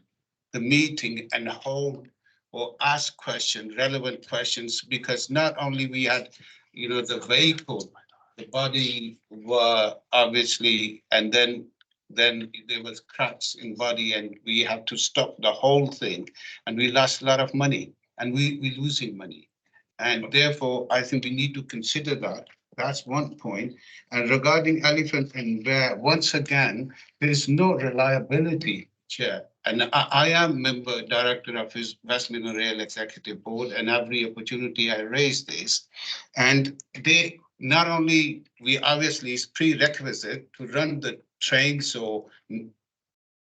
the meeting and hold or ask questions, relevant questions, because not only we had, the vehicle, the body were obviously, and then there was cracks in body, and we had to stop the whole thing, and we lost a lot of money, and we losing money. And therefore, I think we need to consider that. That's one point. And regarding elephant and bear, once again, there is no reliability, Chair. And I am member director of his West Midland Rail Executive Board, and every opportunity I raise this. And they not only, we obviously it's prerequisite to run the train, so we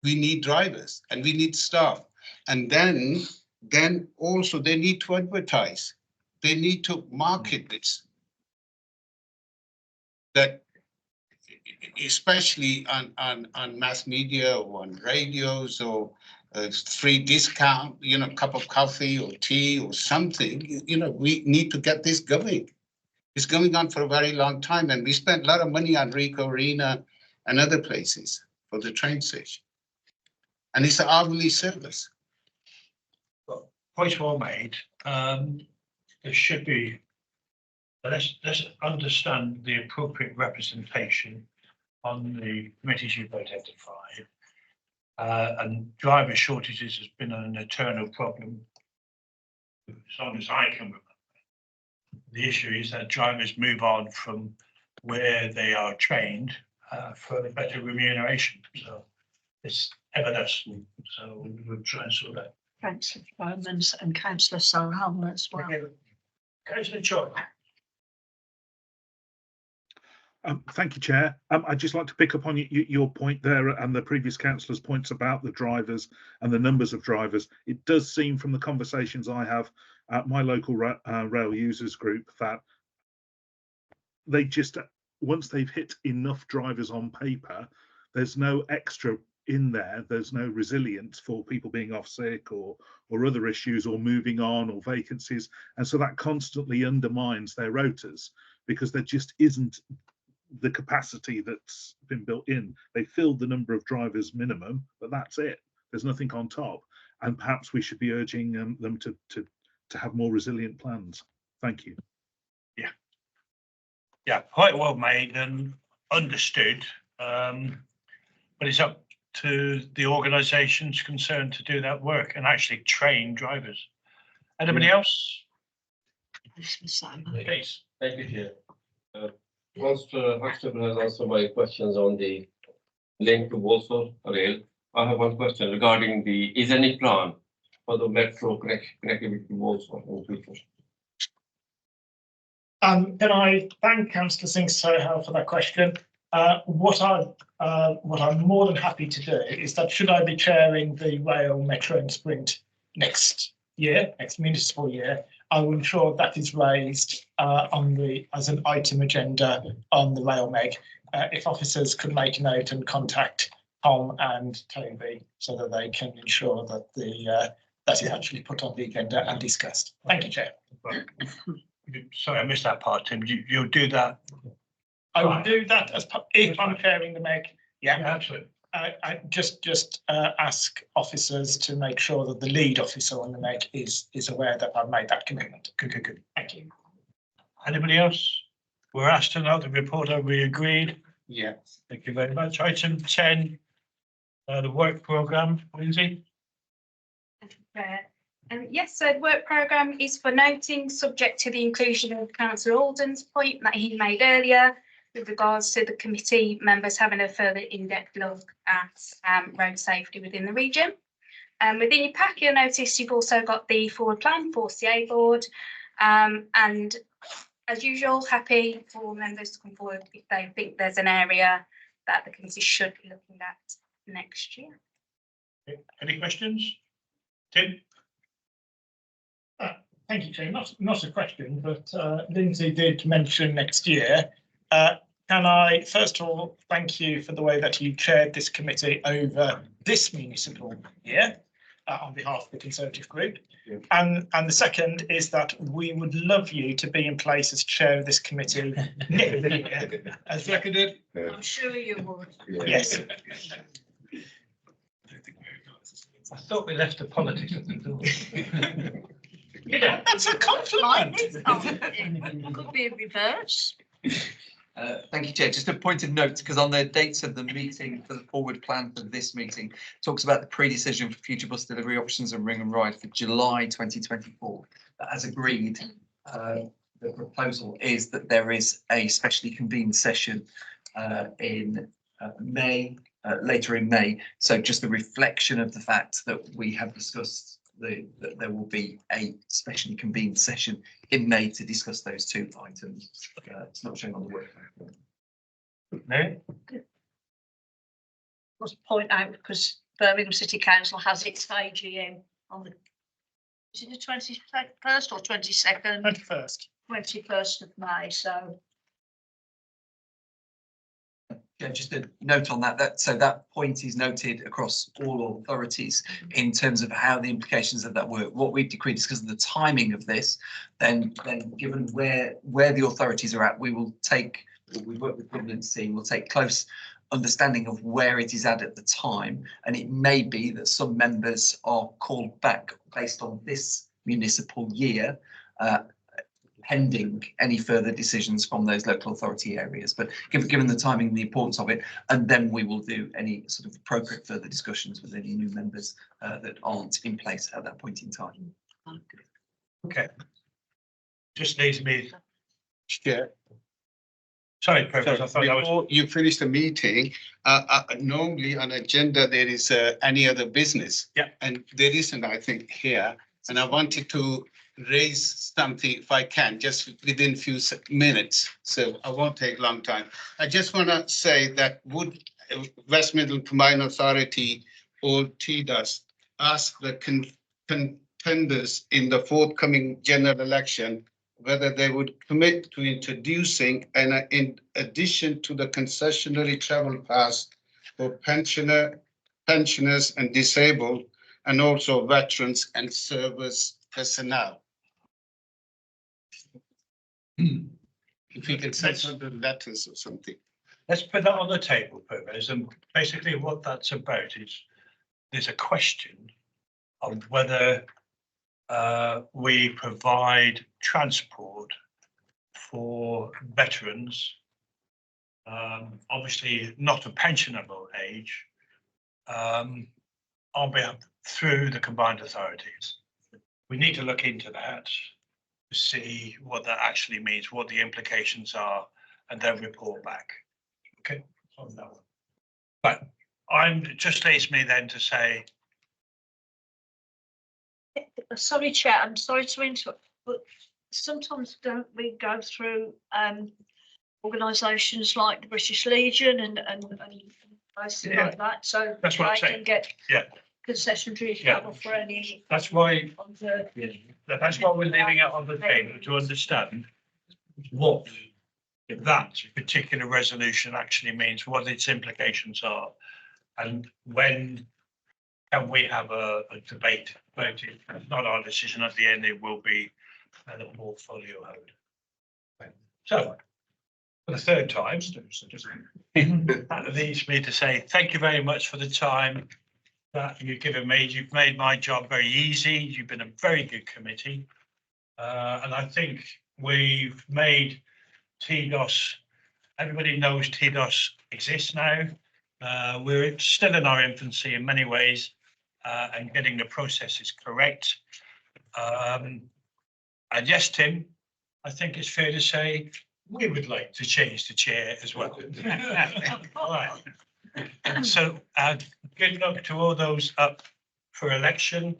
need drivers and we need staff. And then also they need to advertise. They need to market this. That especially on mass media or on radios or free discount, cup of coffee or tea or something, we need to get this going. It's going on for a very long time, and we spent a lot of money on Rico Arena and other places for the train station. And it's an hourly service. Points well made. There should be, let's understand the appropriate representation on the committees you've identified. And driver shortages has been an eternal problem as long as I can remember. The issue is that drivers move on from where they are trained for better remuneration. So it's evidence. So we'll try and sort that. Councillor Bowman's and Councillor Solhammer as well. Councillor Choi. Thank you, Chair. I'd just like to pick up on your point there and the previous councillor's points about the drivers and the numbers of drivers. It does seem from the conversations I have at my local rail users group that they just, once they've hit enough drivers on paper, there's no extra in there. There's no resilience for people being off sick or other issues or moving on or vacancies. And so that constantly undermines their rotas because there just isn't the capacity that's been built in. They filled the number of drivers minimum, but that's it. There's nothing on top. And perhaps we should be urging them to have more resilient plans. Thank you. Yeah, quite well made and understood. But it's up to the organisations concerned to do that work and actually train drivers. Anybody else? Please. Thank you, Chair. Councillor Huxtable has answered my questions on the link to Walsall rail. I have one question regarding is any plan for the metro connectivity to Walsall in the future? Can I thank Councillor Singh Sohail for that question? What I'm more than happy to do is that should I be chairing the Rail, Metro and Sprint next municipal year, I will ensure that is raised as an item agenda on the Rail Meg. If officers could make a note and contact Tom and Toby so that they can ensure that that is actually put on the agenda and discussed. Thank you, Chair. Sorry, I missed that part, Tim. You'll do that? I will do that if I'm chairing the Meg. Yeah, absolutely. I just ask officers to make sure that the lead officer on the Meg is aware that I've made that commitment. Good. Thank you. Anybody else? We're asked to note the report. Have we agreed? Yes. Thank you very much. Item 10, the work programme. Lindsay? Yes, so the work programme is for noting, subject to the inclusion of Councillor Alden's point that he made earlier with regards to the committee members having a further in-depth look at road safety within the region. Within your pack, you'll notice you've also got the forward plan for CA board, and as usual, happy for members to come forward if they think there's an area that the committee should be looking at next year. Any questions? Tim? Thank you, Chair. Not a question, but Lindsay did mention next year. can I first of all thank you for the way that you chaired this committee over this municipal year on behalf of the Conservative group. And the second is that we would love you to be in place as chair of this committee. As seconded. I'm sure you would. Yes. I thought we left the politics at the door. That's a compliment. Could be a reverse. Thank you, Chair. Just a point of note, because on the dates of the meeting for the forward plan for this meeting, talks about the pre-decision for future bus delivery options and ring and ride for July 2024. As agreed, the proposal is that there is a specially convened session in May, later in May. So just a reflection of the fact that we have discussed that there will be a specially convened session in May to discuss those two items. It's not shown on the work. No? Must point out because Birmingham City Council has its AGM on the, is it the 21st or 22nd? 21st. 21st of May, so. Yeah, just a note on that, so that point is noted across all authorities in terms of how the implications of that work. What we've decreed is because of the timing of this, then given where the authorities are at, we will take, we work with the governance team, we'll take close understanding of where it is at the time, and it may be that some members are called back based on this municipal year, pending any further decisions from those local authority areas. But given the timing and the importance of it, and then we will do any sort of appropriate further discussions with any new members that aren't in place at that point in time. Okay. Just leaves me. Chair. Sorry, Professor. I thought that was. Before you finish the meeting, normally on agenda there is any other business. Yeah. And there isn't, I think, here. And I wanted to raise something if I can, just within few minutes. So I won't take a long time. I just want to say that would West Midlands Combined Authority or TDUS ask the contenders in the forthcoming general election whether they would commit to introducing, and in addition to the concessionary travel pass for pensioners and disabled, and also veterans and service personnel. If you can send some letters or something. Let's put that on the table, Pervez, and basically what that's about is there's a question of whether we provide transport for veterans, obviously not of pensionable age, on behalf through the combined authorities. We need to look into that to see what that actually means, what the implications are, and then report back. Okay, on that one. But it just leaves me then to say. Sorry, Chair, I'm sorry to interrupt, but sometimes don't we go through organisations like the British Legion and places like that, so that's what I'm they saying. can get concessionary travel for any. That's why. That's why we're leaving it on the table to understand what that particular resolution actually means, what its implications are, and when can we have a debate about it. It's not our decision at the end, it will be the portfolio hold. So, for the third time, that leads me to say thank you very much for the time that you've given me. You've made my job very easy. You've been a very good committee. And I think we've made TDUS, everybody knows TDUS exists now. We're still in our infancy in many ways, and getting the processes correct. And yes, Tim, I think it's fair to say we would like to change the chair as well. All right. And so good luck to all those up for election,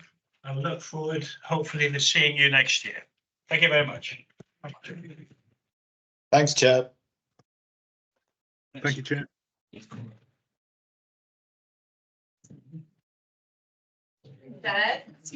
and look forward hopefully to seeing you next year. Thank you very much. Thanks, Chair. Thank you, Chair. Dad?